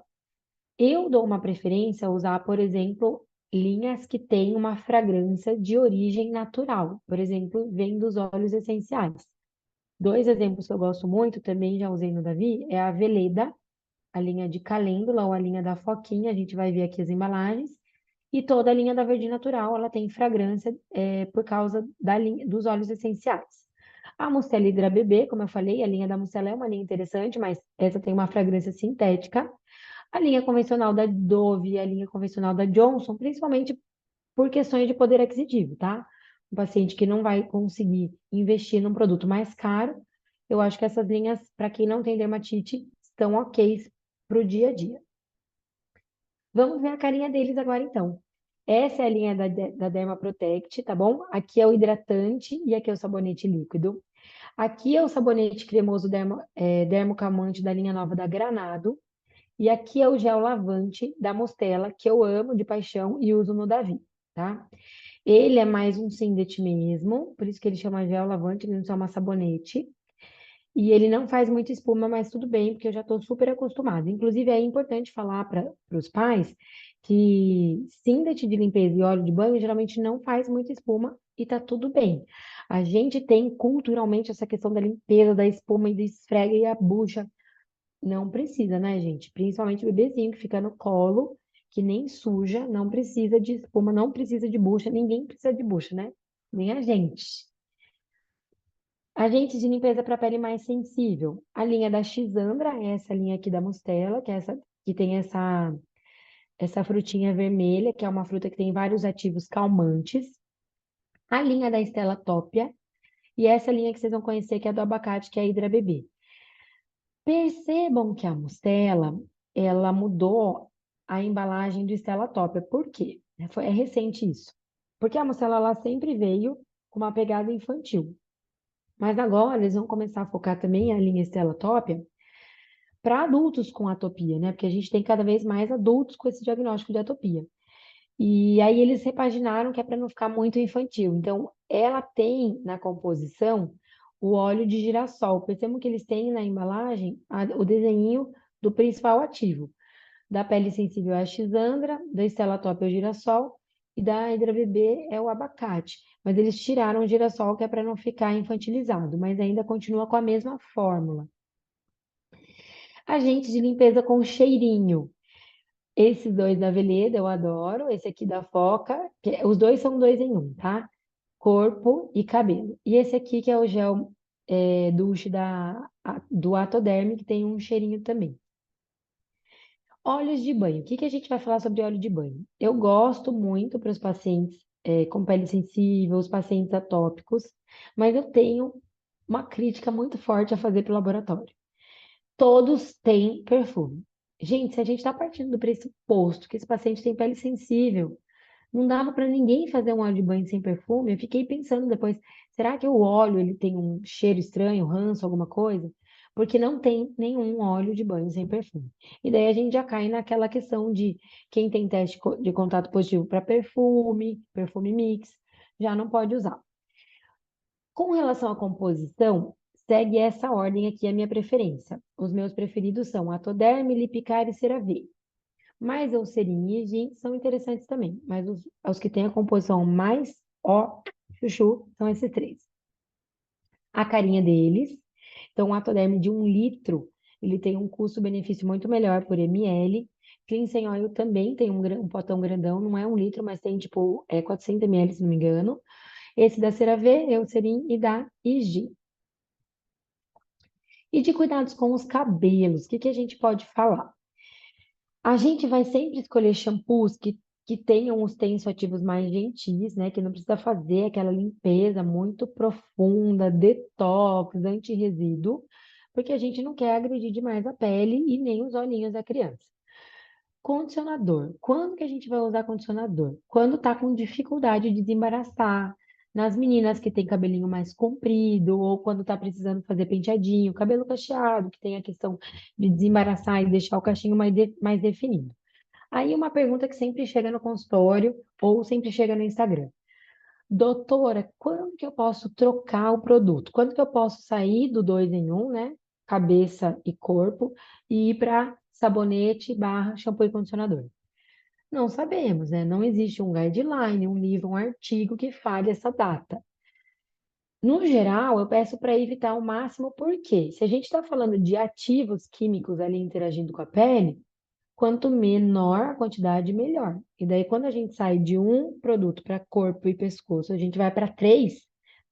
Eu dou uma preferência a usar, por exemplo, linhas que têm uma fragrância de origem natural. Por exemplo, vem dos óleos essenciais. Dois exemplos que eu gosto muito, também já usei no Davi, é a Veleda, a linha de calêndula ou a linha da Foquinha, a gente vai ver aqui as embalagens, e toda a linha da Verde Natural, ela tem fragrância por causa dos óleos essenciais. A Mustela Hydra Bebê, como eu falei, a linha da Mustela é uma linha interessante, mas essa tem uma fragrância sintética. A linha convencional da Dove e a linha convencional da Johnson, principalmente por questões de poder aquisitivo, tá? Um paciente que não vai conseguir investir num produto mais caro, eu acho que essas linhas, para quem não tem dermatite, estão ok para o dia a dia. Vamos ver a carinha deles agora, então. Essa é a linha da Derma Protect, tá bom? Aqui é o hidratante e aqui é o sabonete líquido. Aqui é o sabonete cremoso dermocalmante da linha nova da Granado. E aqui é o gel lavante da Mostela, que eu amo de paixão e uso no Davi, tá? Ele é mais um Sindet mesmo, por isso que ele chama gel lavante, ele não chama sabonete. E ele não faz muita espuma, mas tudo bem, porque eu já estou super acostumada. Inclusive, é importante falar para os pais que Sindet de limpeza e óleo de banho geralmente não faz muita espuma e tá tudo bem. A gente tem culturalmente essa questão da limpeza, da espuma e do esfrega e a bucha. Não precisa, né, gente? Principalmente o bebezinho que fica no colo, que nem suja, não precisa de espuma, não precisa de bucha, ninguém precisa de bucha, né? Nem a gente. Agentes de limpeza para pele mais sensível. A linha da Xandra, é essa linha aqui da Mustela, que é essa que tem essa frutinha vermelha, que é uma fruta que tem vários ativos calmantes. A linha da Stella Topia e essa linha que vocês vão conhecer, que é do abacate, que é a Hydra Bebê. Percebam que a Mustela, ela mudou a embalagem do Stella Topper. Por quê? É recente isso. Porque a Mustela, ela sempre veio com uma pegada infantil. Mas agora eles vão começar a focar também a linha Stella Topper para adultos com atopia, né? Porque a gente tem cada vez mais adultos com esse diagnóstico de atopia. E aí eles repaginaram que é para não ficar muito infantil. Então, ela tem na composição o óleo de girassol. Percebam que eles têm na embalagem o desenho do principal ativo. Da pele sensível é a xandra, da Stella Top é o girassol e da Hydra Bebê é o abacate. Mas eles tiraram o girassol que é para não ficar infantilizado, mas ainda continua com a mesma fórmula. Agente de limpeza com cheirinho. Esses dois da Veleda eu adoro. Esse aqui da Foca, os dois são dois em um, tá? Corpo e cabelo. E esse aqui que é o gel douche do Atoderm, que tem um cheirinho também. Óleos de banho. O que que a gente vai falar sobre óleo de banho? Eu gosto muito para os pacientes com pele sensível, os pacientes atópicos, mas eu tenho uma crítica muito forte a fazer para o laboratório. Todos têm perfume. Gente, se a gente está partindo do pressuposto que esse paciente tem pele sensível, não dava para ninguém fazer um óleo de banho sem perfume. Eu fiquei pensando depois, será que o óleo ele tem um cheiro estranho, ranço, alguma coisa? porque não tem nenhum óleo de banho sem perfume. E daí a gente já cai naquela questão de quem tem teste de contato positivo para perfume, perfume mix, já não pode usar. Com relação à composição, segue essa ordem aqui a minha preferência. Os meus preferidos são Atoderme, Lipicare e CeraVe. Mas Eucerin e Gin são interessantes também, mas os que têm a composição mais ó, chuchu, são esses três. A carinha deles, então o Atoderme de 1 litro, ele tem um custo-benefício muito melhor por ml. Cleansing Oil também tem um potão grandão, não é 1 litro, mas tem tipo 400 ml, se não me engano. Esse da CeraVe, Eucerin e da IG. E de cuidados com os cabelos, o que que a gente pode falar? A gente vai sempre escolher shampoos que tenham os tensoativos mais gentis, né? Que não precisa fazer aquela limpeza muito profunda, detox, anti-resíduo, porque a gente não quer agredir demais a pele e nem os olhinhos da criança. Condicionador. Quando que a gente vai usar condicionador? Quando tá com dificuldade de desembaraçar. Nas meninas que têm cabelinho mais comprido, ou quando tá precisando fazer penteadinho, cabelo cacheado, que tem a questão de desembaraçar e deixar o cachinho mais definido. Aí uma pergunta que sempre chega no consultório ou sempre chega no Instagram. Doutora, quando que eu posso trocar o produto? Quando que eu posso sair do dois em um, né? Cabeça e corpo, e ir para sabonete barra shampoo e condicionador? Não sabemos, né? Não existe um guideline, um livro, um artigo que fale essa data. No geral, eu peço para evitar ao máximo, porque se a gente está falando de ativos químicos ali interagindo com a pele, quanto menor a quantidade, melhor. E daí, quando a gente sai de um produto para corpo e pescoço, a gente vai para três,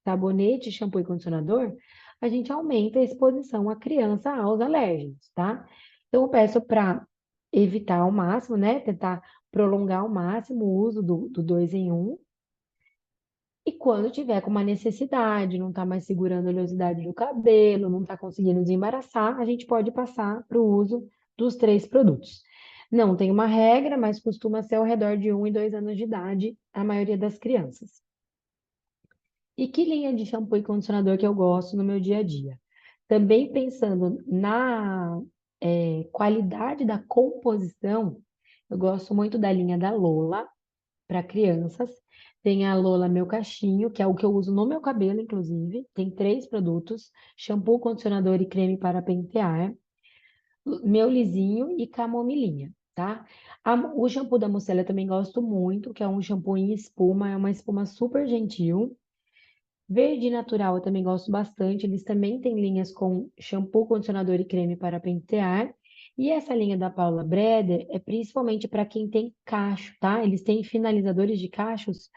sabonete, shampoo e condicionador, a gente aumenta a exposição à criança aos alérgenos, tá? Então, eu peço para evitar ao máximo, né? Tentar prolongar ao máximo o uso do dois em um. E quando tiver com uma necessidade, não está mais segurando a oleosidade do cabelo, não está conseguindo desembaraçar, a gente pode passar para o uso dos três produtos. Não tem uma regra, mas costuma ser ao redor de 1 e 2 anos de idade, a maioria das crianças. E que linha de shampoo e condicionador que eu gosto no meu dia a dia? Também pensando na qualidade da composição, eu gosto muito da linha da Lola, para crianças. Tem a Lola Meu Cachinho, que é o que eu uso no meu cabelo, inclusive. Tem 3 produtos: shampoo, condicionador e creme para pentear. Meu lisinho e camomilinha, tá? O shampoo da Mucela eu também gosto muito, que é um shampoo em espuma, é uma espuma super gentil. Verde Natural eu também gosto bastante. Eles também têm linhas com shampoo, condicionador e creme para pentear. E essa linha da Paula Breder é principalmente para quem tem cacho, tá? Eles têm finalizadores de cachos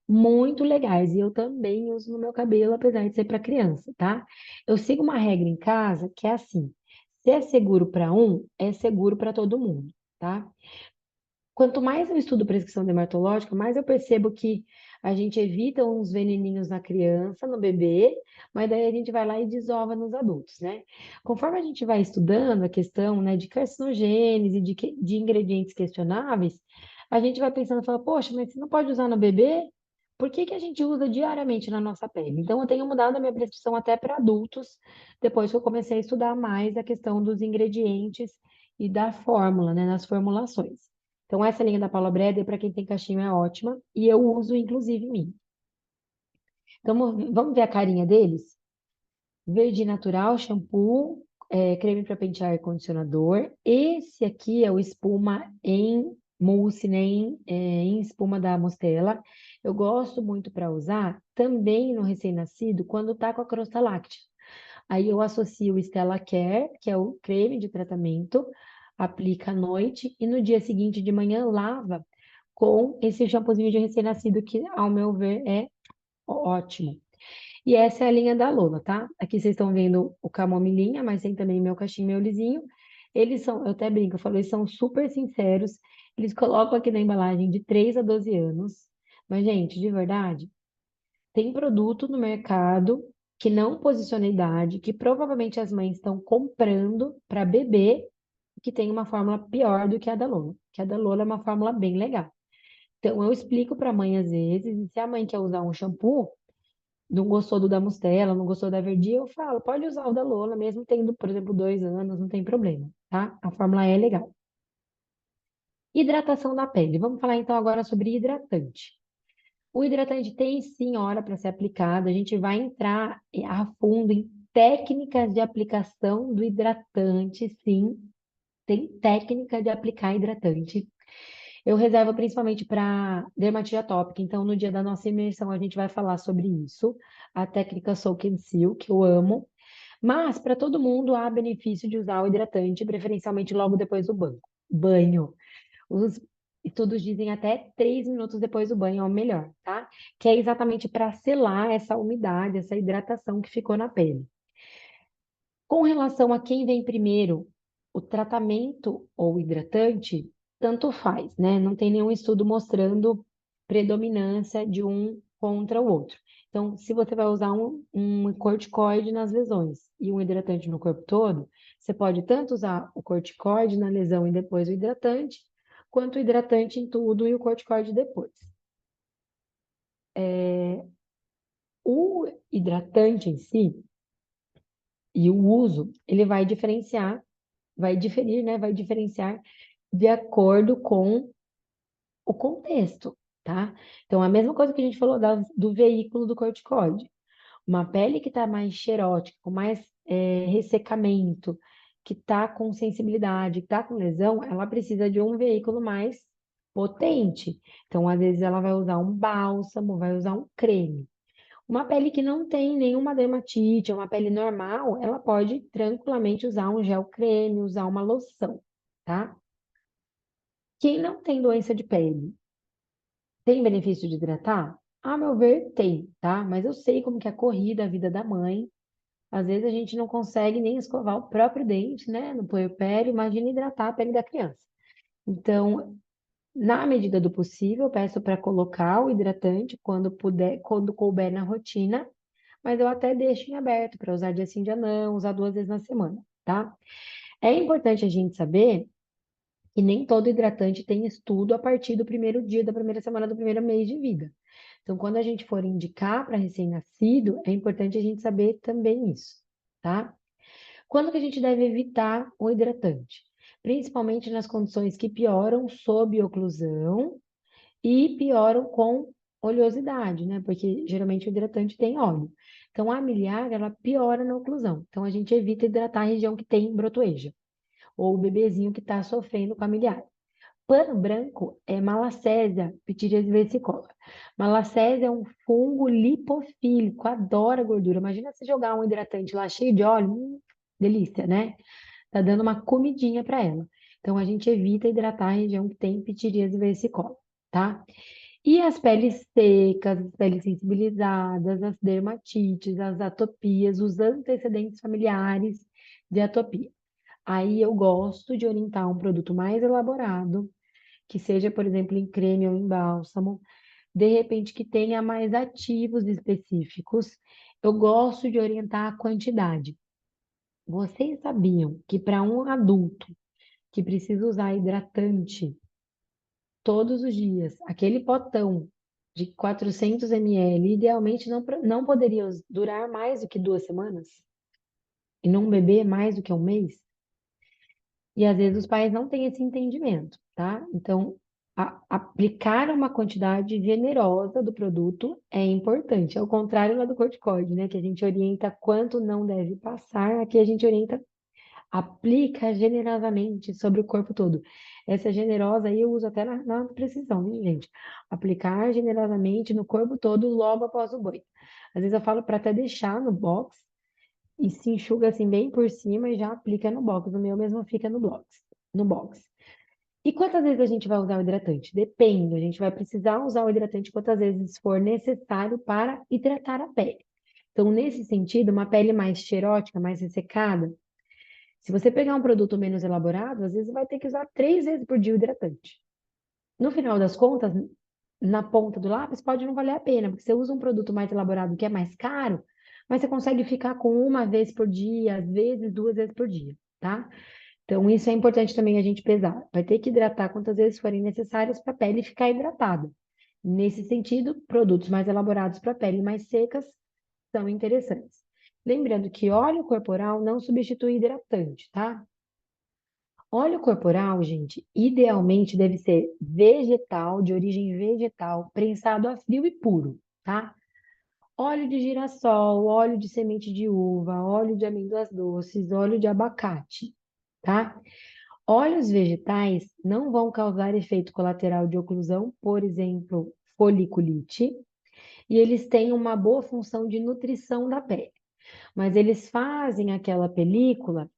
muito legais. E eu também uso no meu cabelo, apesar de ser para criança, tá? Eu sigo uma regra em casa que é assim: se é seguro para um, é seguro para todo mundo, tá? Quanto mais eu estudo prescrição dermatológica, mais eu percebo que a gente evita uns veneninhos na criança, no bebê, mas daí a gente vai lá e desova nos adultos, né? Conforme a gente vai estudando a questão, né, de carcinogênese, de ingredientes questionáveis, a gente vai pensando, fala, poxa, mas você não pode usar no bebê? Por que que a gente usa diariamente na nossa pele? Então, eu tenho mudado a minha prescrição até para adultos, depois que eu comecei a estudar mais a questão dos ingredientes e da fórmula, né, nas formulações. Então, essa linha da Paula Breder, para quem tem cachinho, é ótima. E eu uso, inclusive, em mim. Então, vamos ver a carinha deles? Verde natural, shampoo, creme para pentear e condicionador. Esse aqui é o espuma em mousse, né? Em espuma da Mostela. Eu gosto muito para usar também no recém-nascido, quando tá com a crosta láctea. Aí eu associo o Stella Care, que é o creme de tratamento, aplica à noite e no dia seguinte de manhã lava com esse shampoozinho de recém-nascido que, ao meu ver, é ótimo. E essa é a linha da Lola, tá? Aqui vocês estão vendo o camomilinha, mas tem também meu cachinho, meu lisinho. Eles são, eu até brinco, eu falo, eles são super sinceros. Eles colocam aqui na embalagem de 3 a 12 anos. Mas, gente, de verdade, tem produto no mercado que não posiciona idade, que provavelmente as mães estão comprando para bebê, que tem uma fórmula pior do que a da Lola. Que a da Lola é uma fórmula bem legal. Então, eu explico para a mãe às vezes, e se a mãe quer usar um shampoo, não gostou do da Mustela, não gostou da Verdia, eu falo, pode usar o da Lola, mesmo tendo, por exemplo, 2 anos, não tem problema, tá? A fórmula E é legal. Hidratação da pele. Vamos falar então agora sobre hidratante. O hidratante tem sim hora para ser aplicado. A gente vai entrar a fundo em técnicas de aplicação do hidratante, sim. Tem técnica de aplicar hidratante. Eu reservo principalmente para dermatite atópica. Então, no dia da nossa imersão, a gente vai falar sobre isso. A técnica Soak and Seal, que eu amo. Mas, para todo mundo, há benefício de usar o hidratante, preferencialmente logo depois do banho. Os estudos dizem até 3 minutos depois do banho é o melhor, tá? Que é exatamente para selar essa umidade, essa hidratação que ficou na pele. Com relação a quem vem primeiro, o tratamento ou hidratante, tanto faz, né? Não tem nenhum estudo mostrando predominância de um contra o outro. Então, se você vai usar um corticoide nas lesões e um hidratante no corpo todo, você pode tanto usar o corticoide na lesão e depois o hidratante, quanto o hidratante em tudo e o corticoide depois. O hidratante em si e o uso, ele vai diferir, né? Vai diferenciar de acordo com o contexto, tá? Então, a mesma coisa que a gente falou do veículo do corticoide. Uma pele que está mais xerótica, com mais ressecamento, que está com sensibilidade, que está com lesão, ela precisa de um veículo mais potente. Então, às vezes, ela vai usar um bálsamo, vai usar um creme. Uma pele que não tem nenhuma dermatite, uma pele normal, ela pode tranquilamente usar um gel creme, usar uma loção, tá? Quem não tem doença de pele, tem benefício de hidratar? A meu ver, tem, tá? Mas eu sei como que é a corrida, a vida da mãe. Às vezes a gente não consegue nem escovar o próprio dente, né? No puerpério, imagina hidratar a pele da criança. Então, na medida do possível, eu peço para colocar o hidratante quando puder, quando couber na rotina, mas eu até deixo em aberto para usar dia sim, dia não, usar 2 vezes na semana, tá? É importante a gente saber que nem todo hidratante tem estudo a partir do primeiro dia da primeira semana do primeiro mês de vida. Então, quando a gente for indicar para recém-nascido, é importante a gente saber também isso, tá? Quando que a gente deve evitar o hidratante? Principalmente nas condições que pioram sob oclusão e pioram com oleosidade, né? Porque geralmente o hidratante tem óleo. Então, a miliar, ela piora na oclusão. Então, a gente evita hidratar a região que tem brotoeja, ou o bebezinho que está sofrendo com a miliar. Pano branco é malacésia, pitiríase versicolor. Malacésia é um fungo lipofílico, adora gordura. Imagina você jogar um hidratante lá cheio de óleo, delícia, né? Tá dando uma comidinha para ela. Então a gente evita hidratar a região que tem pitiríase versicolor, tá? E as peles secas, as peles sensibilizadas, as dermatites, as atopias, os antecedentes familiares de atopia. Aí eu gosto de orientar um produto mais elaborado, que seja, por exemplo, em creme ou em bálsamo, de repente que tenha mais ativos específicos. Eu gosto de orientar a quantidade. Vocês sabiam que para um adulto que precisa usar hidratante todos os dias, aquele potão de 400 ml, idealmente não poderia durar mais do que 2 semanas? E num bebê mais do que um mês? E às vezes os pais não têm esse entendimento, tá? Então, aplicar uma quantidade generosa do produto é importante. Ao contrário lá do corticoide, né? Que a gente orienta quanto não deve passar, aqui a gente orienta, aplica generosamente sobre o corpo todo. Essa generosa aí eu uso até na precisão, viu, gente? Aplicar generosamente no corpo todo logo após o banho. Às vezes eu falo para até deixar no box e se enxuga assim bem por cima e já aplica no box. O meu mesmo fica no box. E quantas vezes a gente vai usar o hidratante? Depende, a gente vai precisar usar o hidratante quantas vezes for necessário para hidratar a pele. Então, nesse sentido, uma pele mais xerótica, mais ressecada, se você pegar um produto menos elaborado, às vezes vai ter que usar 3 vezes por dia o hidratante. No final das contas, na ponta do lápis, pode não valer a pena, porque você usa um produto mais elaborado que é mais caro, mas você consegue ficar com uma vez por dia, às vezes 2 vezes por dia, tá? Então, isso é importante também a gente pesar. Vai ter que hidratar quantas vezes forem necessárias para a pele ficar hidratada. Nesse sentido, produtos mais elaborados para pele mais secas são interessantes. Lembrando que óleo corporal não substitui hidratante, tá? Óleo corporal, gente, idealmente deve ser vegetal, de origem vegetal, prensado a frio e puro, tá? Óleo de girassol, óleo de semente de uva, óleo de amêndoas doces, óleo de abacate, tá? Óleos vegetais não vão causar efeito colateral de oclusão, por exemplo, foliculite, e eles têm uma boa função de nutrição da pele, mas eles fazem aquela película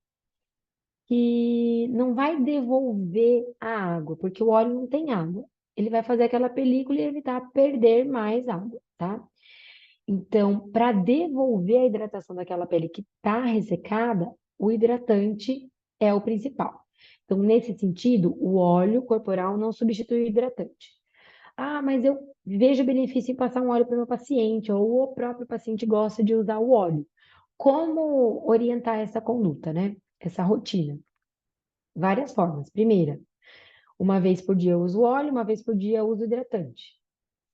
que não vai devolver a água, porque o óleo não tem água. Ele vai fazer aquela película e evitar perder mais água, tá? Então, para devolver a hidratação daquela pele que está ressecada, o hidratante é o principal. Então, nesse sentido, o óleo corporal não substitui o hidratante. Ah, mas eu vejo benefício em passar um óleo para o meu paciente, ou o próprio paciente gosta de usar o óleo. Como orientar essa conduta, né? Essa rotina? Várias formas. Primeira, uma vez por dia eu uso óleo, uma vez por dia eu uso hidratante.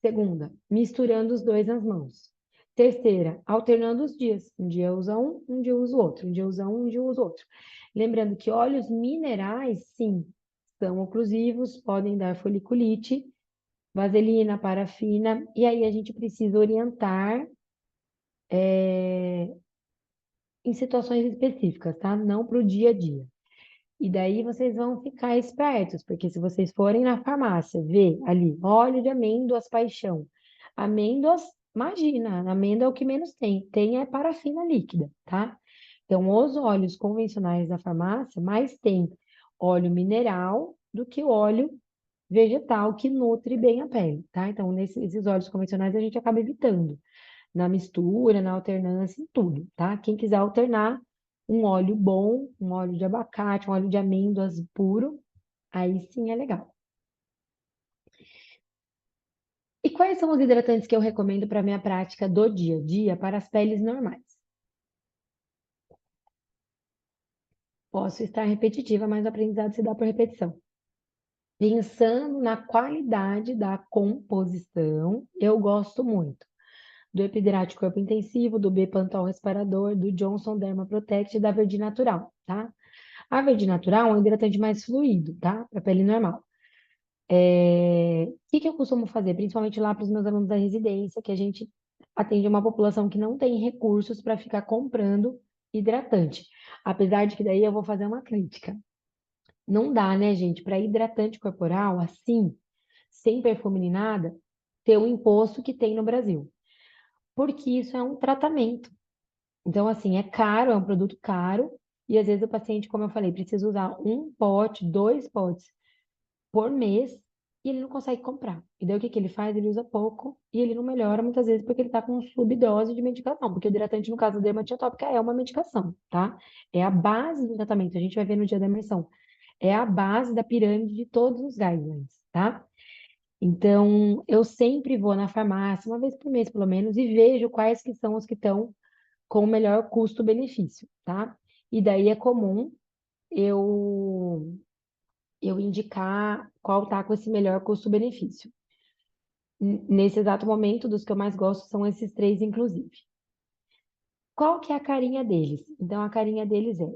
Segunda, misturando os dois nas mãos. Terceira, alternando os dias. Um dia usa um dia usa o outro. Um dia usa um dia usa o outro. Lembrando que óleos minerais, sim, são oclusivos, podem dar foliculite, vaselina, parafina, e aí a gente precisa orientar em situações específicas, tá? Não para o dia a dia. E daí vocês vão ficar espertos, porque se vocês forem na farmácia ver ali, óleo de amêndoas paixão. Amêndoas, imagina, amêndoa é o que menos tem. Tem é parafina líquida, tá? Então, os óleos convencionais da farmácia mais tem óleo mineral do que óleo vegetal que nutre bem a pele, tá? Então, esses óleos convencionais a gente acaba evitando na mistura, na alternância, em tudo, tá? Quem quiser alternar um óleo bom, um óleo de abacate, um óleo de amêndoas puro, aí sim é legal. E quais são os hidratantes que eu recomendo para minha prática do dia a dia para as peles normais? Posso estar repetitiva, mas o aprendizado se dá por repetição. Pensando na qualidade da composição, eu gosto muito do Epidrate Corpo Intensivo, do B-Pantol Respirador, do Johnson Derma Protect e da Verde Natural, tá? A Verde Natural é um hidratante mais fluido, tá? Para pele normal. O que eu costumo fazer, principalmente lá para os meus alunos da residência, que a gente atende uma população que não tem recursos para ficar comprando hidratante. Apesar de que daí eu vou fazer uma crítica. Não dá, né, gente, para hidratante corporal, assim, sem perfume nem nada, ter o imposto que tem no Brasil. Porque isso é um tratamento. Então, assim, é caro, é um produto caro, e às vezes o paciente, como eu falei, precisa usar um pote, dois potes por mês, e ele não consegue comprar. E daí o que que ele faz? Ele usa pouco e ele não melhora muitas vezes porque ele está com subdose de medicação, porque o hidratante, no caso da dermatite atópica, é uma medicação, tá? É a base do tratamento, a gente vai ver no dia da imersão. É a base da pirâmide de todos os guidelines, tá? Então, eu sempre vou na farmácia, uma vez por mês pelo menos, e vejo quais que são os que estão com o melhor custo-benefício, tá? E daí é comum eu indicar qual tá com esse melhor custo-benefício. Nesse exato momento, dos que eu mais gosto são esses três, inclusive. Qual que é a carinha deles? Então, a carinha deles é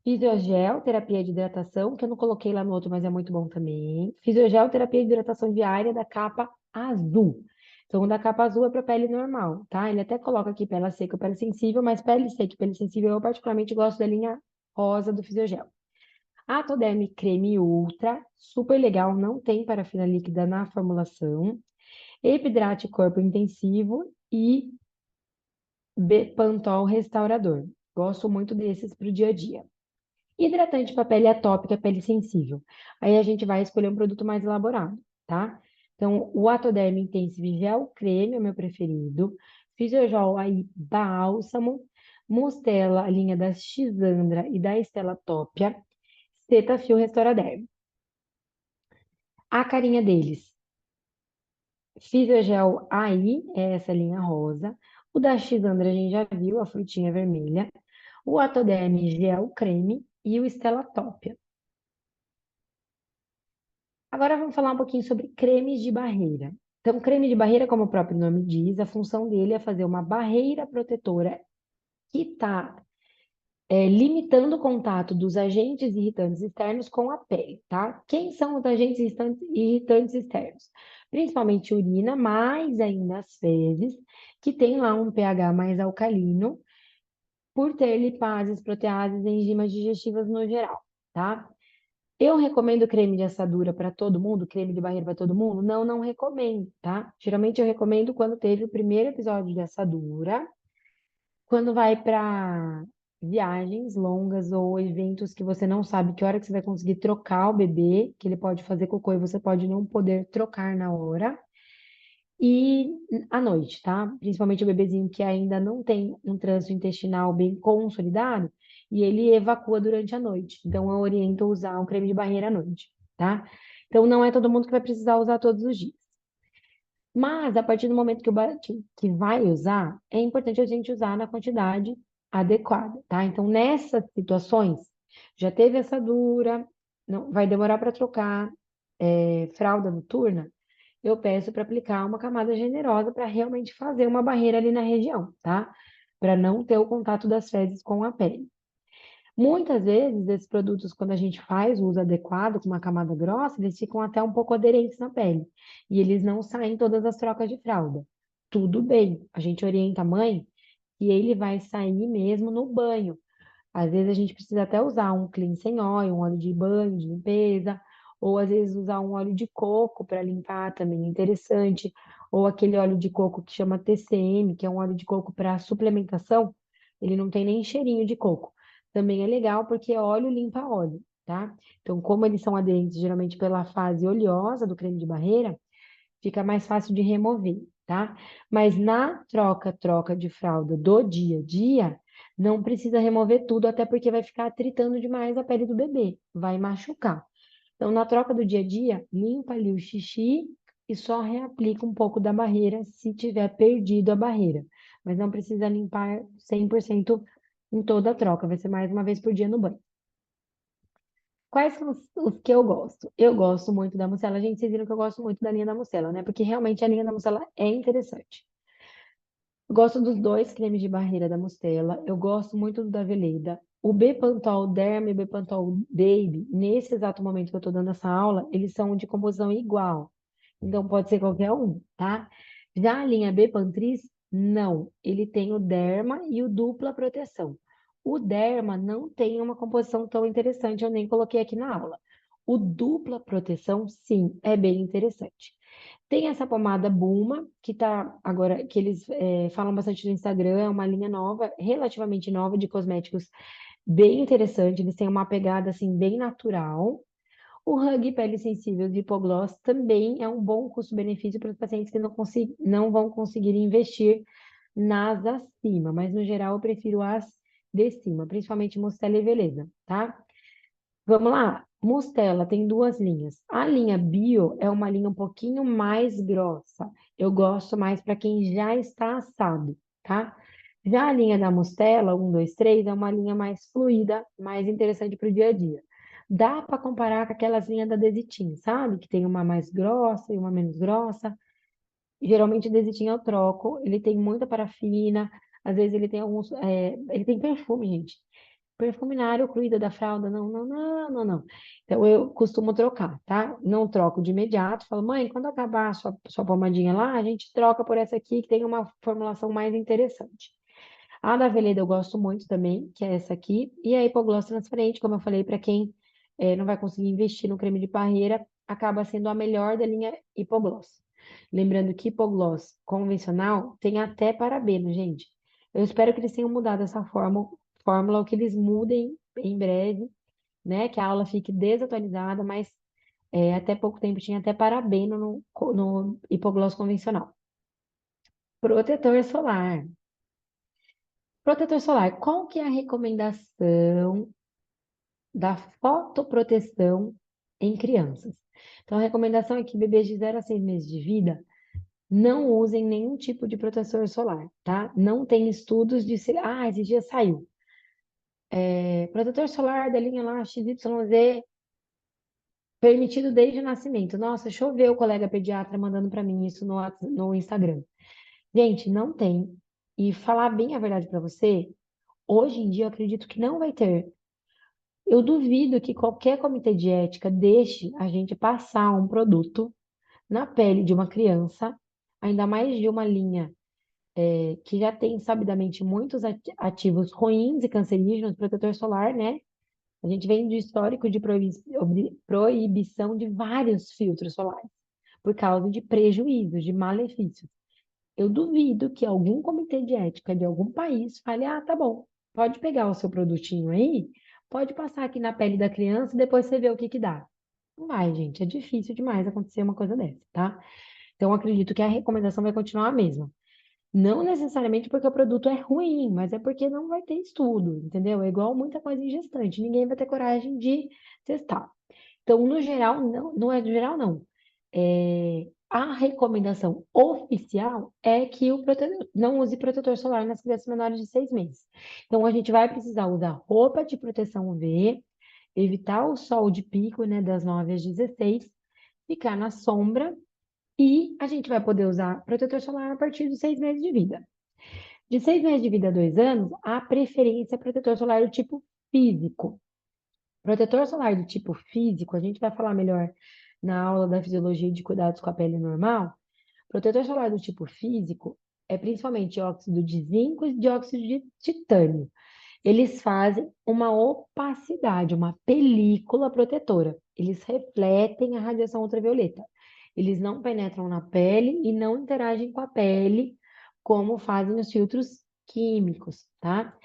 Fisiogel, terapia de hidratação, que eu não coloquei lá no outro, mas é muito bom também. Fisiogel, terapia de hidratação diária da capa azul. Então, o da capa azul é para pele normal, tá? Ele até coloca aqui pele seca, pele sensível, mas pele seca e pele sensível eu particularmente gosto da linha rosa do Fisiogel. Atoderme Creme Ultra, super legal, não tem parafina líquida na formulação. Epidrate Corpo Intensivo e Bepantol Restaurador. Gosto muito desses para o dia a dia. Hidratante para pele atópica, pele sensível. Aí a gente vai escolher um produto mais elaborado, tá? Então, o Atoderme Intensive Gel Creme é o meu preferido. Fisiogel aí Bálsamo. Mustela, a linha da Xandra e da Estela Tópia. Cetaphil Restauradere. A carinha deles. Fisiogel AI, é essa linha rosa. O da Xandra a gente já viu, a frutinha vermelha. O Atoderme Gel Creme e o Stella Tópia. Agora vamos falar um pouquinho sobre cremes de barreira. Então, creme de barreira, como o próprio nome diz, a função dele é fazer uma barreira protetora que está limitando o contato dos agentes irritantes externos com a pele, tá? Quem são os agentes irritantes externos? Principalmente urina, mais ainda as fezes, que tem lá um pH mais alcalino, por ter lipases, proteases e enzimas digestivas no geral, tá? Eu recomendo creme de assadura para todo mundo, creme de barreira para todo mundo? Não, não recomendo, tá? Geralmente eu recomendo quando teve o primeiro episódio de assadura, quando vai para viagens longas ou eventos que você não sabe que hora que você vai conseguir trocar o bebê, que ele pode fazer cocô e você pode não poder trocar na hora. E à noite, tá? Principalmente o bebezinho que ainda não tem um trânsito intestinal bem consolidado e ele evacua durante a noite. Então, eu oriento a usar um creme de barreira à noite, tá? Então, não é todo mundo que vai precisar usar todos os dias. Mas, a partir do momento que vai usar, é importante a gente usar na quantidade adequada, tá? Então, nessas situações, já teve essa dura, não, vai demorar para trocar, fralda noturna, eu peço para aplicar uma camada generosa para realmente fazer uma barreira ali na região, tá? Para não ter o contato das fezes com a pele. Muitas vezes, esses produtos, quando a gente faz o uso adequado, com uma camada grossa, eles ficam até um pouco aderentes na pele. E eles não saem em todas as trocas de fralda. Tudo bem, a gente orienta a mãe que ele vai sair mesmo no banho. Às vezes a gente precisa até usar um cleansing oil, um óleo de banho, de limpeza, ou às vezes usar um óleo de coco para limpar também é interessante, ou aquele óleo de coco que chama TCM, que é um óleo de coco para suplementação, ele não tem nem cheirinho de coco. Também é legal porque óleo limpa óleo, tá? Então, como eles são aderentes geralmente pela fase oleosa do creme de barreira, fica mais fácil de remover, tá? Mas na troca de fralda do dia a dia, não precisa remover tudo, até porque vai ficar atritando demais a pele do bebê, vai machucar. Então, na troca do dia a dia, limpa ali o xixi e só reaplica um pouco da barreira se tiver perdido a barreira. Mas não precisa limpar 100% em toda a troca, vai ser mais uma vez por dia no banho. Quais são os que eu gosto? Eu gosto muito da Mustela. Gente, vocês viram que eu gosto muito da linha da Mustela, né? Porque realmente a linha da Mustela é interessante. Eu gosto dos dois cremes de barreira da Mustela. Eu gosto muito do da Veleda. O Bepantol Derma e o Bepantol Baby, nesse exato momento que eu tô dando essa aula, eles são de composição igual. Então pode ser qualquer um, tá? Já a linha Bepantris, não. Ele tem o Derma e o dupla proteção. O Derma não tem uma composição tão interessante, eu nem coloquei aqui na aula. O dupla proteção, sim, é bem interessante. Tem essa pomada Buma, que tá agora, que eles falam bastante no Instagram, é uma linha nova, relativamente nova de cosméticos, bem interessante. Eles têm uma pegada assim bem natural. O Hug Pele Sensível de Hipogloss também é um bom custo-benefício para os pacientes que não vão conseguir investir nas acima, mas no geral eu prefiro as de cima, principalmente Mostela e Veleda, tá? Vamos lá. Mostela tem duas linhas. A linha Bio é uma linha um pouquinho mais grossa. Eu gosto mais para quem já está assado, tá? Já a linha da Mostela, 1, 2, 3, é uma linha mais fluida, mais interessante para o dia a dia. Dá para comparar com aquelas linhas da Desitin, sabe? Que tem uma mais grossa e uma menos grossa. Geralmente o Desitin eu troco. Ele tem muita parafina. Às vezes ele tem alguns. Ele tem perfume, gente. Perfume na área ocluída da fralda, não, não, não, não, não. Então eu costumo trocar, tá? Não troco de imediato. Falo, mãe, quando acabar a sua pomadinha lá, a gente troca por essa aqui que tem uma formulação mais interessante. A da Veleda eu gosto muito também, que é essa aqui. E a Hipogloss transparente, como eu falei, para quem não vai conseguir investir no creme de barreira, acaba sendo a melhor da linha Hipogloss. Lembrando que Hipogloss convencional tem até parabeno, gente. Eu espero que eles tenham mudado essa fórmula, ou que eles mudem em breve, né? Que a aula fique desatualizada, mas até pouco tempo tinha até parabeno no hipogloss convencional. Protetor solar. Protetor solar, qual que é a recomendação da fotoproteção em crianças? Então, a recomendação é que bebês de 0 a 6 meses de vida não usem nenhum tipo de protetor solar, tá? Não tem estudos de... esse dia saiu. Protetor solar da linha lá XYZ Permitido desde o nascimento. Nossa, choveu o colega pediatra mandando para mim isso no Instagram. Gente, não tem. E falar bem a verdade para você, hoje em dia eu acredito que não vai ter. Eu duvido que qualquer comitê de ética deixe a gente passar um produto na pele de uma criança, ainda mais de uma linha que já tem sabidamente muitos ativos ruins e cancerígenos, protetor solar, né? A gente vem de histórico de proibição de vários filtros solares, por causa de prejuízos, de malefícios. Eu duvido que algum comitê de ética de algum país fale: ah, tá bom, pode pegar o seu produtinho aí, pode passar aqui na pele da criança e depois você vê o que que dá. Não vai, gente, é difícil demais acontecer uma coisa dessa, tá? Então, eu acredito que a recomendação vai continuar a mesma. Não necessariamente porque o produto é ruim, mas é porque não vai ter estudo, entendeu? É igual muita coisa em gestante, ninguém vai ter coragem de testar. Então, no geral, não, não é no geral, não. A recomendação oficial é que não use protetor solar nas crianças menores de 6 meses. Então, a gente vai precisar usar roupa de proteção UV, evitar o sol de pico, né, das 9 às 16, ficar na sombra e a gente vai poder usar protetor solar a partir de 6 meses de vida. De 6 meses de vida a 2 anos, a preferência é protetor solar do tipo físico. Protetor solar do tipo físico, a gente vai falar melhor na aula da fisiologia de cuidados com a pele normal. Protetor solar do tipo físico é principalmente óxido de zinco e dióxido de titânio. Eles fazem uma opacidade, uma película protetora. Eles refletem a radiação ultravioleta. Eles não penetram na pele e não interagem com a pele como fazem os filtros químicos, tá?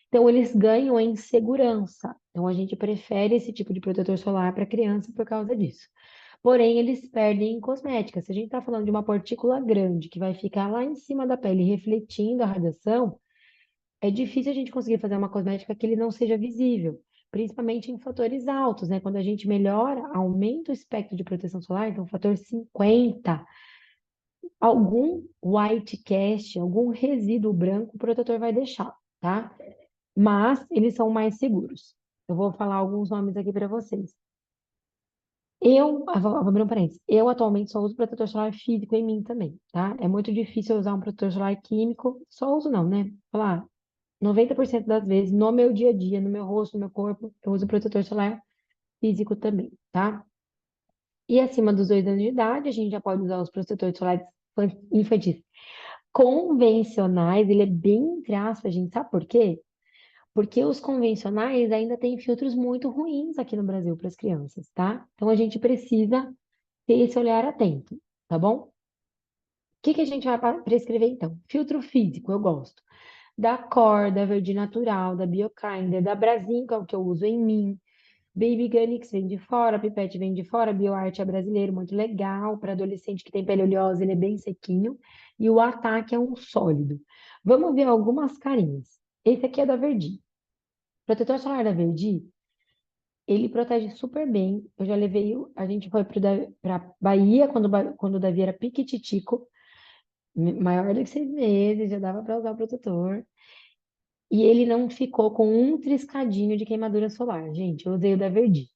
Então, eles ganham em segurança. Então, a gente prefere esse tipo de protetor solar para criança por causa disso. Porém, eles perdem em cosmética. Se a gente está falando de uma partícula grande que vai ficar lá em cima da pele refletindo a radiação, é difícil a gente conseguir fazer uma cosmética que ele não seja visível, principalmente em fatores altos, né? Quando a gente melhora, aumenta o espectro de proteção solar, então fator 50, algum white cast, algum resíduo branco, o protetor vai deixar, tá? Mas eles são mais seguros. Eu vou falar alguns nomes aqui para vocês. Vou abrir um parênteses, eu atualmente só uso protetor solar físico em mim também, tá? É muito difícil eu usar um protetor solar químico, só uso não, né? Falar, 90% das vezes, no meu dia a dia, no meu rosto, no meu corpo, eu uso protetor solar físico também, tá? E acima dos 2 anos de idade, a gente já pode usar os protetores solares infantis convencionais, ele é bem entre aspas, gente, sabe por quê? Porque os convencionais ainda têm filtros muito ruins aqui no Brasil para as crianças, tá? Então a gente precisa ter esse olhar atento, tá bom? O que que a gente vai prescrever então? Filtro físico, eu gosto. Da Cor, da Verde Natural, da Biokinder, da Brasil, que é o que eu uso em mim. Baby Ganix vem de fora, Pipette vem de fora, BioArt é brasileiro, muito legal. Para adolescente que tem pele oleosa, ele é bem sequinho. E o Ataque é um sólido. Vamos ver algumas carinhas. Esse aqui é da Verdi. Protetor solar da Verdi, ele protege super bem. Eu já levei, a gente foi para Bahia quando o Davi era piquititico, maior do que 6 meses, já dava para usar o protetor. E ele não ficou com um triscadinho de queimadura solar. Gente, eu usei o da Verdi.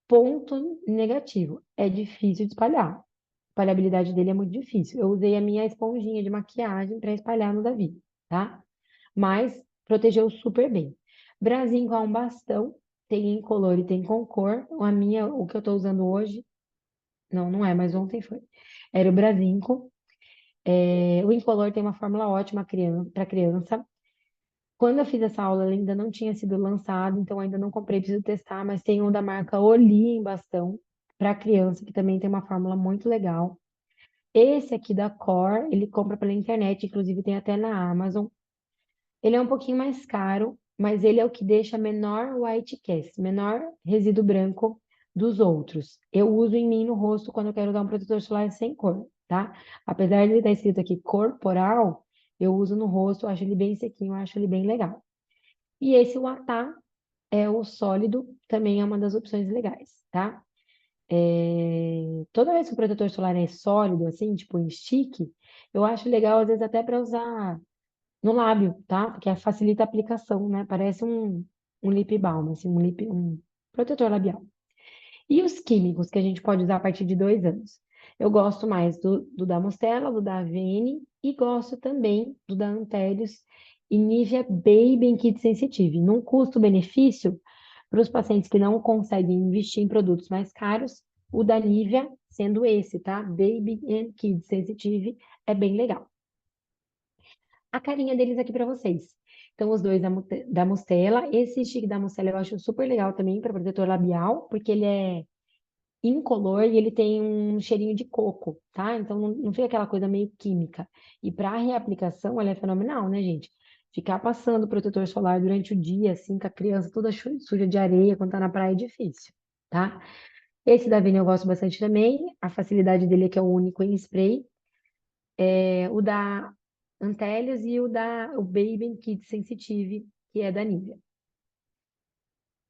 Ponto negativo, é difícil de espalhar. A espalhabilidade dele é muito difícil. Eu usei a minha esponjinha de maquiagem para espalhar no Davi, tá? Mas protegeu super bem. Brasinco é um bastão, tem incolor e tem com cor. A minha, o que eu tô usando hoje, não, não é, mas ontem foi. Era o Brasinco. O incolor tem uma fórmula ótima para criança. Quando eu fiz essa aula, ele ainda não tinha sido lançado, então ainda não comprei, preciso testar, mas tem um da marca Oli em bastão para criança, que também tem uma fórmula muito legal. Esse aqui da Cor, ele compra pela internet, inclusive tem até na Amazon. Ele é um pouquinho mais caro, mas ele é o que deixa menor white cast, menor resíduo branco dos outros. Eu uso em mim no rosto quando eu quero dar um protetor solar sem cor, tá? Apesar de ele estar escrito aqui corporal, eu uso no rosto, eu acho ele bem sequinho, eu acho ele bem legal. E esse Watá é o sólido, também é uma das opções legais, tá? Toda vez que o protetor solar é sólido, assim, tipo em stick, eu acho legal, às vezes, até para usar no lábio, tá? Porque facilita a aplicação, né? Parece um lip balm, assim, um protetor labial. E os químicos que a gente pode usar a partir de 2 anos? Eu gosto mais do da Mostela, do da Avene e gosto também do da Antares e Nivea Baby Kid Sensitive. Num custo-benefício, para os pacientes que não conseguem investir em produtos mais caros, o da Nivea, sendo esse, tá? Baby and Kid Sensitive, é bem legal. A carinha deles aqui para vocês. Então, os dois da Mostela. Esse stick da Mostela eu acho super legal também para protetor labial, porque ele é incolor e ele tem um cheirinho de coco, tá? Então não fica aquela coisa meio química. E para reaplicação, ela é fenomenal, né, gente? Ficar passando protetor solar durante o dia, assim, com a criança toda suja de areia quando tá na praia é difícil, tá? Esse da Avene eu gosto bastante também. A facilidade dele é que é o único em spray. O da Antellius e o Baby Kid Sensitive, que é da Nivea.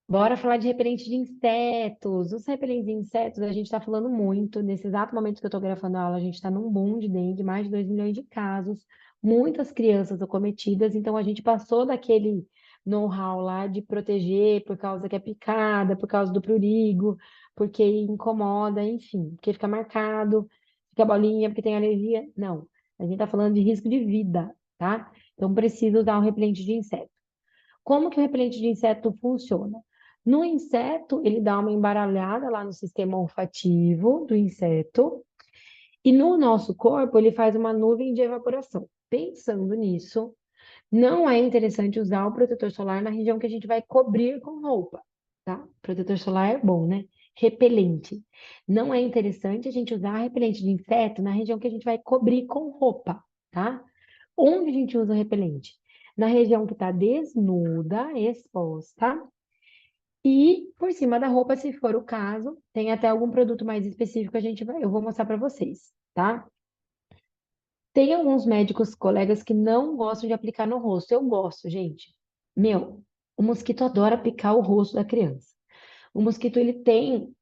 Bora falar de repelente de insetos. Os repelentes de insetos, a gente está falando muito. Nesse exato momento que eu estou gravando a aula, a gente está num boom de dengue, mais de 2 milhões de casos, muitas crianças acometidas. Então, a gente passou daquele know-how lá de proteger por causa que é picada, por causa do prurigo, porque incomoda, enfim, porque fica marcado, fica bolinha, porque tem alergia. Não, a gente está falando de risco de vida, tá? Então, precisa usar um repelente de inseto. Como que o repelente de inseto funciona? No inseto, ele dá uma embaralhada lá no sistema olfativo do inseto, e no nosso corpo, ele faz uma nuvem de evaporação. Pensando nisso, não é interessante usar o protetor solar na região que a gente vai cobrir com roupa, tá? Protetor solar é bom, né? Repelente. Não é interessante a gente usar repelente de inseto na região que a gente vai cobrir com roupa, tá? Onde a gente usa o repelente? Na região que está desnuda, exposta, e por cima da roupa, se for o caso, tem até algum produto mais específico eu vou mostrar para vocês, tá? Tem alguns médicos, colegas que não gostam de aplicar no rosto. Eu gosto, gente. Meu, o mosquito adora picar o rosto da criança. O mosquito, ele tem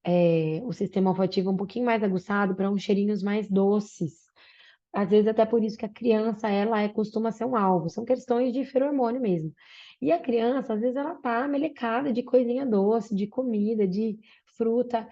o sistema olfativo um pouquinho mais aguçado para uns cheirinhos mais doces. Às vezes até por isso que a criança, costuma ser um alvo. São questões de feromônio mesmo. E a criança, às vezes, ela tá melecada de coisinha doce, de comida, de fruta.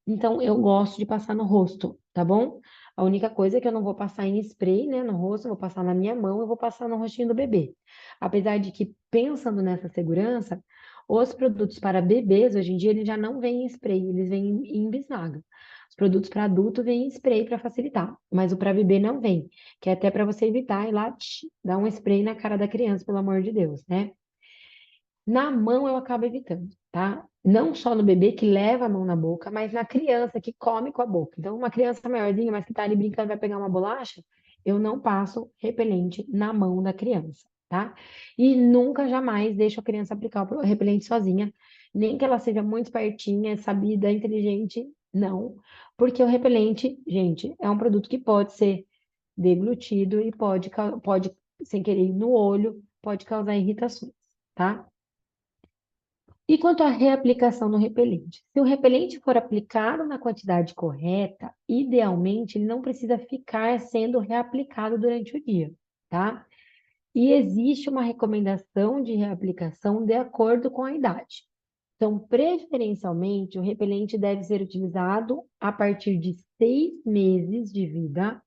Então, eu gosto de passar no rosto, tá bom? A única coisa é que eu não vou passar em spray, né, no rosto, eu vou passar na minha mão, eu vou passar no rostinho do bebê. Apesar de que, pensando nessa segurança, os produtos para bebês, hoje em dia, eles já não vêm em spray, eles vêm em bisnaga. Os produtos para adulto vêm em spray para facilitar, mas o para bebê não vem, que é até para você evitar ir lá, dar um spray na cara da criança, pelo amor de Deus, né? Na mão eu acabo evitando, tá? Não só no bebê que leva a mão na boca, mas na criança que come com a boca. Então, uma criança maiorzinha, mas que tá ali brincando, vai pegar uma bolacha, eu não passo repelente na mão da criança, tá? E nunca, jamais deixo a criança aplicar o repelente sozinha, nem que ela seja muito espertinha, sabida, inteligente, não. Porque o repelente, gente, é um produto que pode ser deglutido e pode sem querer, ir no olho, pode causar irritações, tá? E quanto à reaplicação do repelente? Se o repelente for aplicado na quantidade correta, idealmente ele não precisa ficar sendo reaplicado durante o dia, tá? E existe uma recomendação de reaplicação de acordo com a idade. Então, preferencialmente, o repelente deve ser utilizado a partir de 6 meses de vida,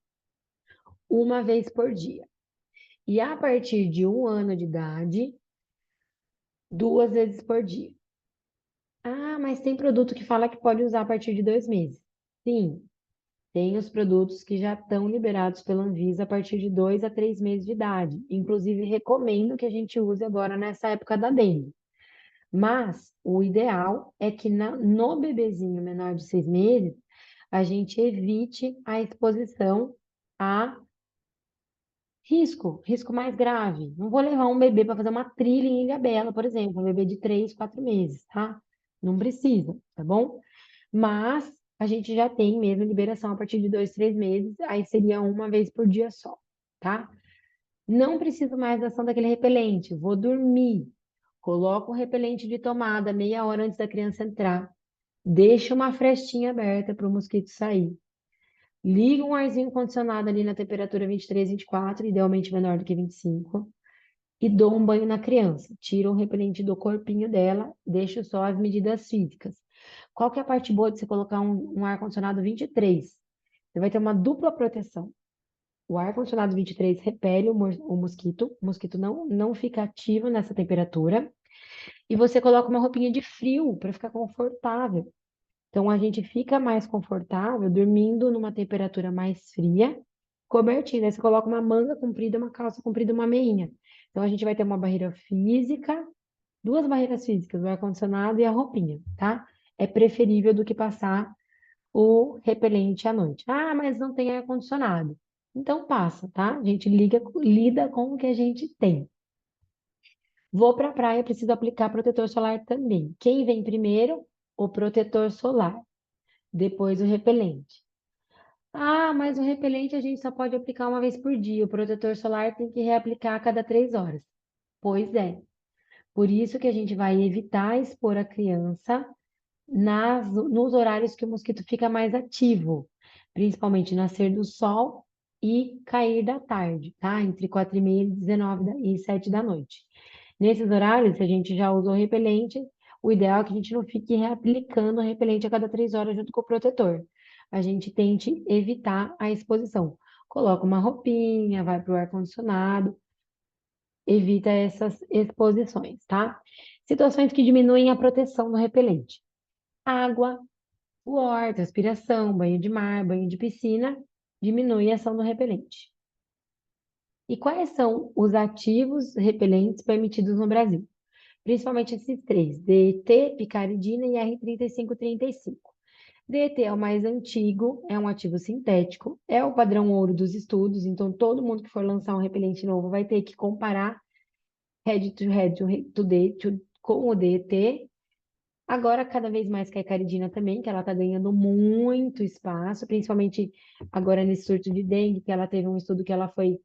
uma vez por dia. E a partir de 1 ano de idade, 2 vezes por dia. Ah, mas tem produto que fala que pode usar a partir de 2 meses. Sim, tem os produtos que já estão liberados pela Anvisa a partir de 2 a 3 meses de idade. Inclusive, recomendo que a gente use agora nessa época da dengue. Mas o ideal é que no bebezinho menor de 6 meses, a gente evite a exposição a risco mais grave. Não vou levar um bebê para fazer uma trilha em Ilhabela, por exemplo, um bebê de 3, 4 meses, tá? Não precisa, tá bom? Mas a gente já tem mesmo liberação a partir de 2, 3 meses, aí seria uma vez por dia só, tá? Não preciso mais da ação daquele repelente, vou dormir. Coloco o repelente de tomada meia hora antes da criança entrar. Deixa uma frestinha aberta para o mosquito sair. Liga um arzinho condicionado ali na temperatura 23, 24, idealmente menor do que 25, e dou um banho na criança. Tiro o repelente do corpinho dela, deixo só as medidas físicas. Qual que é a parte boa de você colocar um ar-condicionado 23? Você vai ter uma dupla proteção. O ar-condicionado 23 repele o mosquito não fica ativo nessa temperatura, e você coloca uma roupinha de frio para ficar confortável. Então a gente fica mais confortável dormindo numa temperatura mais fria, cobertinho. Daí você coloca uma manga comprida, uma calça comprida, uma meinha. Então a gente vai ter uma barreira física, duas barreiras físicas, o ar-condicionado e a roupinha, tá? É preferível do que passar o repelente à noite. Ah, mas não tem ar-condicionado. Então passa, tá? A gente lida com o que a gente tem. Vou para a praia, preciso aplicar protetor solar também. Quem vem primeiro? O protetor solar, depois o repelente. Ah, mas o repelente a gente só pode aplicar uma vez por dia. O protetor solar tem que reaplicar a cada 3 horas. Pois é. Por isso que a gente vai evitar expor a criança nos horários que o mosquito fica mais ativo, principalmente nascer do sol e cair da tarde, tá? Entre 4h30 e 7 da noite. Nesses horários, se a gente já usou repelente, o ideal é que a gente não fique reaplicando o repelente a cada 3 horas junto com o protetor. A gente tente evitar a exposição. Coloca uma roupinha, vai para o ar-condicionado, evita essas exposições, tá? Situações que diminuem a proteção do repelente. Água, suor, transpiração, banho de mar, banho de piscina, diminui a ação do repelente. E quais são os ativos repelentes permitidos no Brasil? Principalmente esses três, DET, picaridina e R3535. DET é o mais antigo, é um ativo sintético, é o padrão ouro dos estudos, então todo mundo que for lançar um repelente novo vai ter que comparar com o DET. Agora, cada vez mais que a caridina também, que ela está ganhando muito espaço, principalmente agora nesse surto de dengue, que ela teve um estudo que ela foi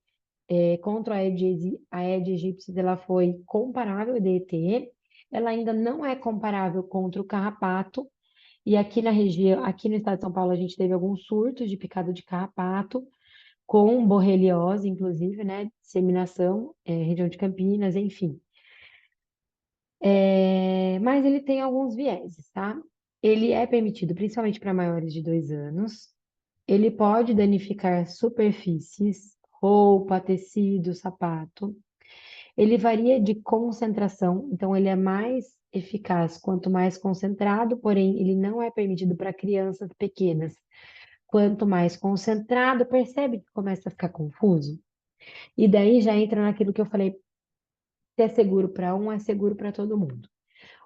contra a Aedes aegypti, ela foi comparável ao DET, ela ainda não é comparável contra o carrapato, e aqui na região, aqui no estado de São Paulo, a gente teve alguns surtos de picada de carrapato, com borreliose, inclusive, né, disseminação, região de Campinas, enfim. Mas ele tem alguns vieses, tá? Ele é permitido principalmente para maiores de 2 anos. Ele pode danificar superfícies, roupa, tecido, sapato. Ele varia de concentração, então ele é mais eficaz quanto mais concentrado, porém ele não é permitido para crianças pequenas. Quanto mais concentrado, percebe que começa a ficar confuso? E daí já entra naquilo que eu falei, se é seguro para um, é seguro para todo mundo.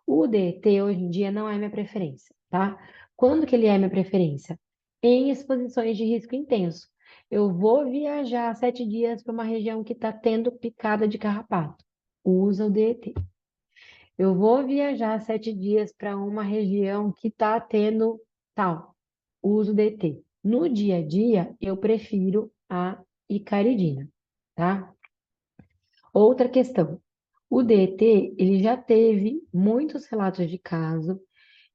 O DT hoje em dia não é minha preferência, tá? Quando que ele é minha preferência? Em exposições de risco intenso. Eu vou viajar 7 dias para uma região que está tendo picada de carrapato. Usa o DT. Eu vou viajar 7 dias para uma região que está tendo tal. Uso o DT. No dia a dia, eu prefiro a icaridina, tá? Outra questão. O DT, ele já teve muitos relatos de caso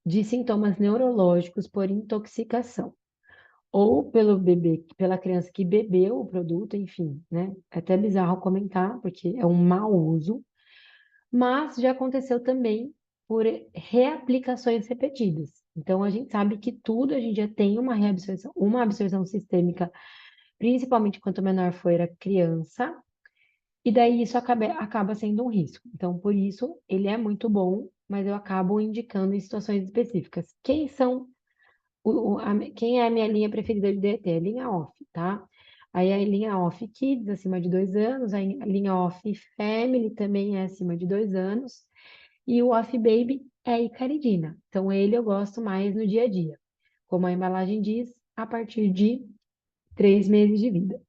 de sintomas neurológicos por intoxicação, ou pelo bebê, pela criança que bebeu o produto, enfim, né? É até bizarro comentar, porque é um mau uso, mas já aconteceu também por reaplicações repetidas. Então, a gente sabe que tudo a gente já tem uma absorção sistêmica, principalmente quanto menor for a criança, e daí isso acaba sendo um risco. Então, por isso, ele é muito bom, mas eu acabo indicando em situações específicas. Quem é a minha linha preferida de DT? A linha off, tá? Aí a linha off Kids, acima de 2 anos, a linha off Family também é acima de 2 anos, e o off Baby é a icaridina. Então, ele eu gosto mais no dia a dia. Como a embalagem diz, a partir de 3 meses de vida.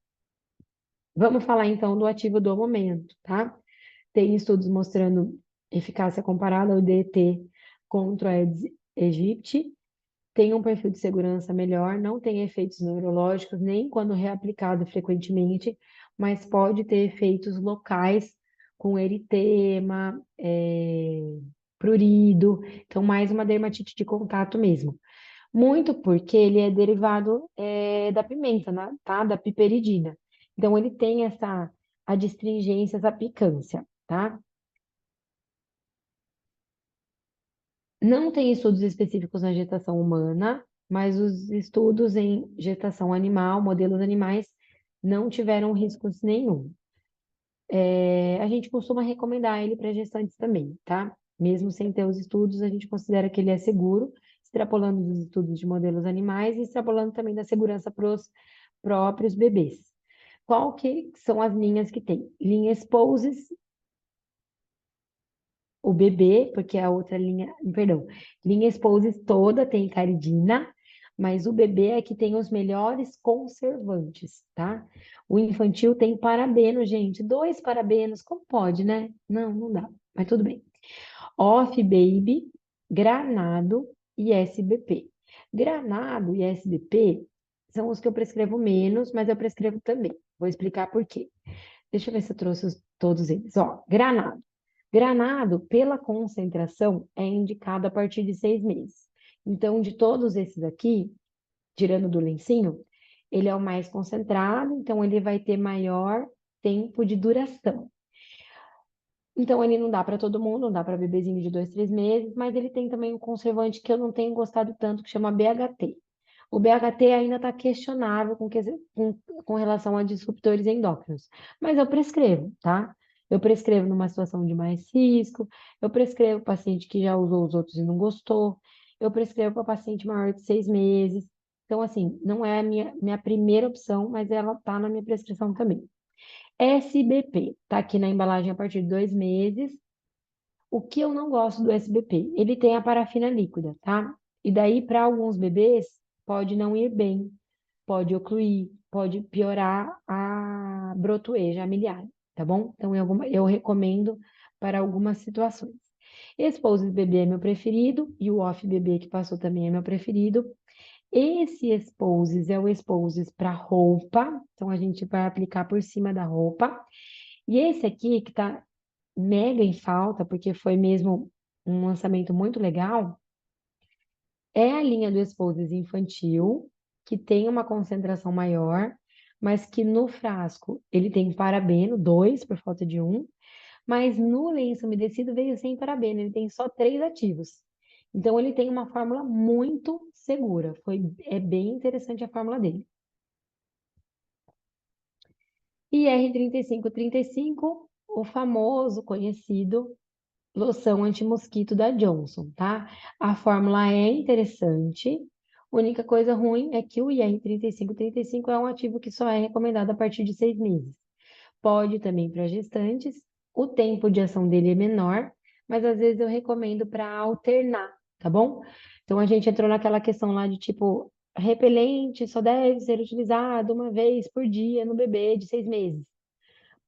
Vamos falar então do ativo do momento, tá? Tem estudos mostrando eficácia comparada ao DT contra a Aedes aegypti, tem um perfil de segurança melhor, não tem efeitos neurológicos, nem quando reaplicado frequentemente, mas pode ter efeitos locais com eritema, prurido, então mais uma dermatite de contato mesmo. Muito porque ele é derivado da pimenta, né, tá? Da piperidina. Então ele tem essa adstringência, essa picância, tá? Não tem estudos específicos na gestação humana, mas os estudos em gestação animal, modelos animais, não tiveram riscos nenhum. A gente costuma recomendar ele para gestantes também, tá? Mesmo sem ter os estudos, a gente considera que ele é seguro, extrapolando dos estudos de modelos animais e extrapolando também da segurança para os próprios bebês. Qual que são as linhas que tem? Linha Spouses, o bebê, porque a outra linha, perdão, linha Spouses toda tem caridina, mas o bebê é que tem os melhores conservantes, tá? O infantil tem parabeno, gente, 2 parabenos, como pode, né? Não, não dá, mas tudo bem. Off Baby, Granado e SBP. Granado e SBP são os que eu prescrevo menos, mas eu prescrevo também. Vou explicar por quê. Deixa eu ver se eu trouxe todos eles. Ó, Granado. Granado, pela concentração, é indicado a partir de 6 meses. Então, de todos esses aqui, tirando do lencinho, ele é o mais concentrado, então ele vai ter maior tempo de duração. Então, ele não dá para todo mundo, não dá para bebezinho de 2, 3 meses, mas ele tem também um conservante que eu não tenho gostado tanto, que chama BHT. O BHT ainda está questionável com relação a disruptores endócrinos, mas eu prescrevo, tá? Eu prescrevo numa situação de mais risco, eu prescrevo para paciente que já usou os outros e não gostou, eu prescrevo para paciente maior de 6 meses. Então, assim, não é a minha primeira opção, mas ela está na minha prescrição também. SBP, tá aqui na embalagem a partir de 2 meses. O que eu não gosto do SBP? Ele tem a parafina líquida, tá? E daí, para alguns bebês, pode não ir bem, pode ocluir, pode piorar a brotoeja miliar, tá bom? Então, eu recomendo para algumas situações. Expose bebê é meu preferido e o off bebê que passou também é meu preferido. Esse exposes é o exposes para roupa, então a gente vai aplicar por cima da roupa. E esse aqui, que tá mega em falta, porque foi mesmo um lançamento muito legal, é a linha do exposes infantil, que tem uma concentração maior, mas que no frasco ele tem parabeno, 2 por falta de um, mas no lenço umedecido veio sem parabeno, ele tem só 3 ativos. Então ele tem uma fórmula muito segura. É bem interessante a fórmula dele. E R3535, o famoso, conhecido loção anti-mosquito da Johnson, tá? A fórmula é interessante. A única coisa ruim é que o IR3535 é um ativo que só é recomendado a partir de 6 meses. Pode também para gestantes. O tempo de ação dele é menor, mas às vezes eu recomendo para alternar, tá bom? Então a gente entrou naquela questão lá de tipo, repelente só deve ser utilizado uma vez por dia no bebê de 6 meses.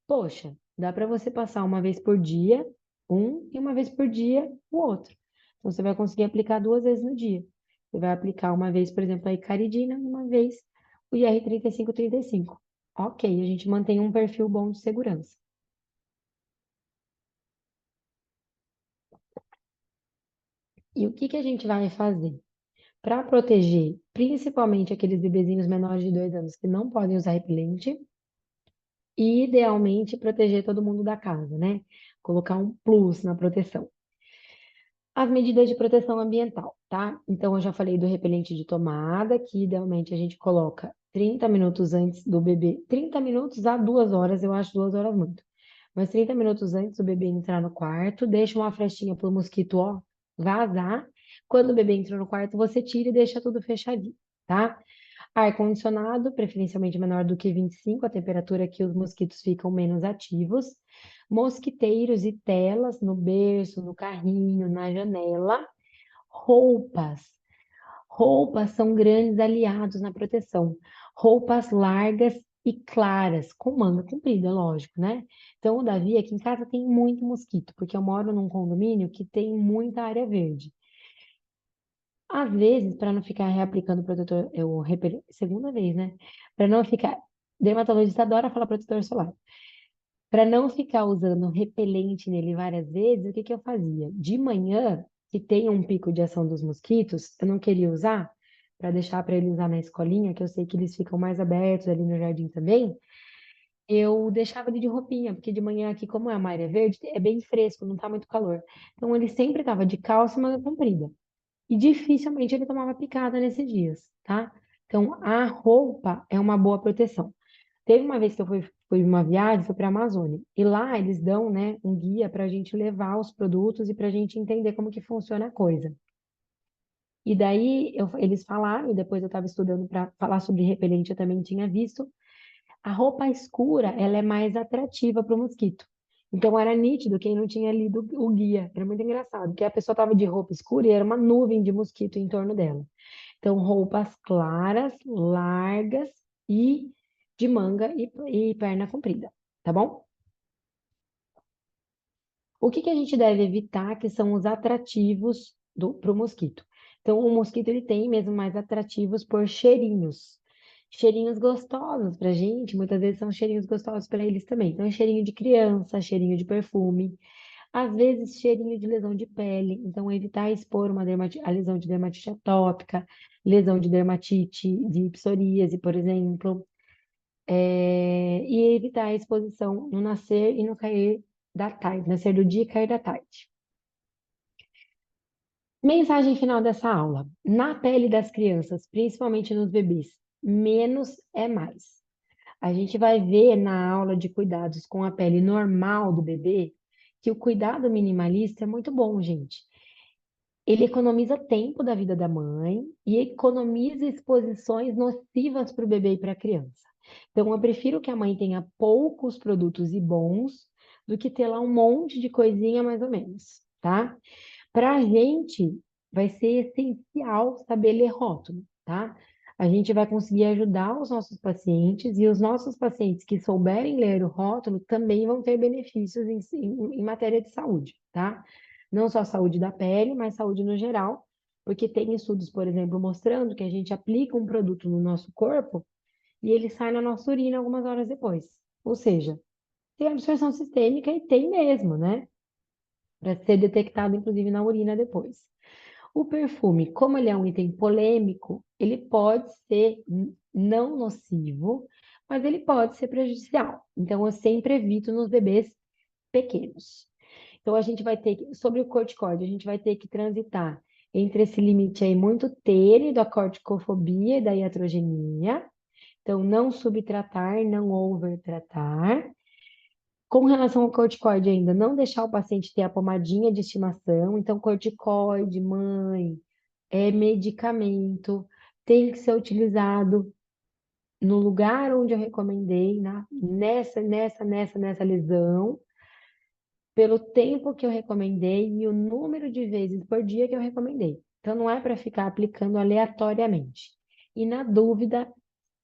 Poxa, dá para você passar uma vez por dia um e uma vez por dia o outro. Então você vai conseguir aplicar 2 vezes no dia. Você vai aplicar uma vez, por exemplo, a icaridina, uma vez o IR3535. Ok, a gente mantém um perfil bom de segurança. E o que que a gente vai fazer? Para proteger, principalmente aqueles bebezinhos menores de 2 anos que não podem usar repelente, e idealmente proteger todo mundo da casa, né? Colocar um plus na proteção. As medidas de proteção ambiental, tá? Então, eu já falei do repelente de tomada, que idealmente a gente coloca 30 minutos antes do bebê, 30 minutos a 2 horas, eu acho 2 horas muito. Mas 30 minutos antes do bebê entrar no quarto, deixa uma frestinha para o mosquito, ó, vazar. Quando o bebê entra no quarto, você tira e deixa tudo fechadinho, tá? Ar-condicionado, preferencialmente menor do que 25, a temperatura que os mosquitos ficam menos ativos. Mosquiteiros e telas no berço, no carrinho, na janela. Roupas. Roupas são grandes aliados na proteção. Roupas largas e claras, com manga comprida, lógico, né? Então, o Davi aqui em casa tem muito mosquito, porque eu moro num condomínio que tem muita área verde. Às vezes, para não ficar reaplicando protetor, segunda vez, né? Para não ficar, dermatologista adora falar protetor solar. Para não ficar usando repelente nele várias vezes, o que que eu fazia? De manhã, que tem um pico de ação dos mosquitos, eu não queria usar, para deixar para ele usar na escolinha, que eu sei que eles ficam mais abertos ali no jardim também. Eu deixava ele de roupinha, porque de manhã aqui, como é uma área verde, é bem fresco, não tá muito calor. Então ele sempre tava de calça e manga comprida. E dificilmente ele tomava picada nesses dias, tá? Então a roupa é uma boa proteção. Teve uma vez que eu fui uma viagem, fui para a Amazônia, e lá eles dão, né, um guia para a gente levar os produtos e para a gente entender como que funciona a coisa. E daí eles falaram, e depois eu estava estudando para falar sobre repelente, eu também tinha visto, a roupa escura, ela é mais atrativa para o mosquito. Então era nítido quem não tinha lido o guia. Era muito engraçado, porque a pessoa estava de roupa escura e era uma nuvem de mosquito em torno dela. Então, roupas claras, largas e de manga e perna comprida, tá bom? O que que a gente deve evitar, que são os atrativos para o mosquito? Então, o mosquito ele tem mesmo mais atrativos por cheirinhos. Cheirinhos gostosos para gente, muitas vezes são cheirinhos gostosos para eles também. Então, cheirinho de criança, cheirinho de perfume, às vezes cheirinho de lesão de pele. Então, evitar expor a lesão de dermatite atópica, lesão de dermatite, de psoríase, por exemplo. E evitar a exposição no nascer e no cair da tarde, nascer do dia e cair da tarde. Mensagem final dessa aula. Na pele das crianças, principalmente nos bebês, menos é mais. A gente vai ver na aula de cuidados com a pele normal do bebê que o cuidado minimalista é muito bom, gente. Ele economiza tempo da vida da mãe e economiza exposições nocivas para o bebê e para a criança. Então, eu prefiro que a mãe tenha poucos produtos e bons do que ter lá um monte de coisinha mais ou menos, tá? Para a gente, vai ser essencial saber ler rótulo, tá? A gente vai conseguir ajudar os nossos pacientes e os nossos pacientes que souberem ler o rótulo também vão ter benefícios em matéria de saúde, tá? Não só saúde da pele, mas saúde no geral, porque tem estudos, por exemplo, mostrando que a gente aplica um produto no nosso corpo e ele sai na nossa urina algumas horas depois. Ou seja, tem absorção sistêmica e tem mesmo, né? Para ser detectado, inclusive, na urina depois. O perfume, como ele é um item polêmico, ele pode ser não nocivo, mas ele pode ser prejudicial. Então, eu sempre evito nos bebês pequenos. Então, a gente vai ter que, sobre o corticóide, a gente vai ter que transitar entre esse limite aí muito tênue da corticofobia e da iatrogenia. Então, não subtratar, não overtratar. Com relação ao corticoide ainda, não deixar o paciente ter a pomadinha de estimação. Então, corticoide, mãe, é medicamento, tem que ser utilizado no lugar onde eu recomendei, nessa lesão, pelo tempo que eu recomendei e o número de vezes por dia que eu recomendei. Então, não é para ficar aplicando aleatoriamente. E na dúvida,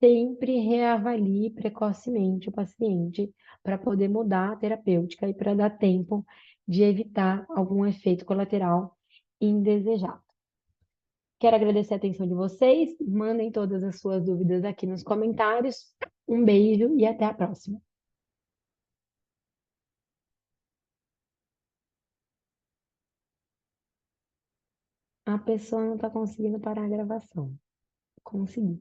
sempre reavalie precocemente o paciente para poder mudar a terapêutica e para dar tempo de evitar algum efeito colateral indesejado. Quero agradecer a atenção de vocês. Mandem todas as suas dúvidas aqui nos comentários. Um beijo e até a próxima. A pessoa não está conseguindo parar a gravação. Consegui.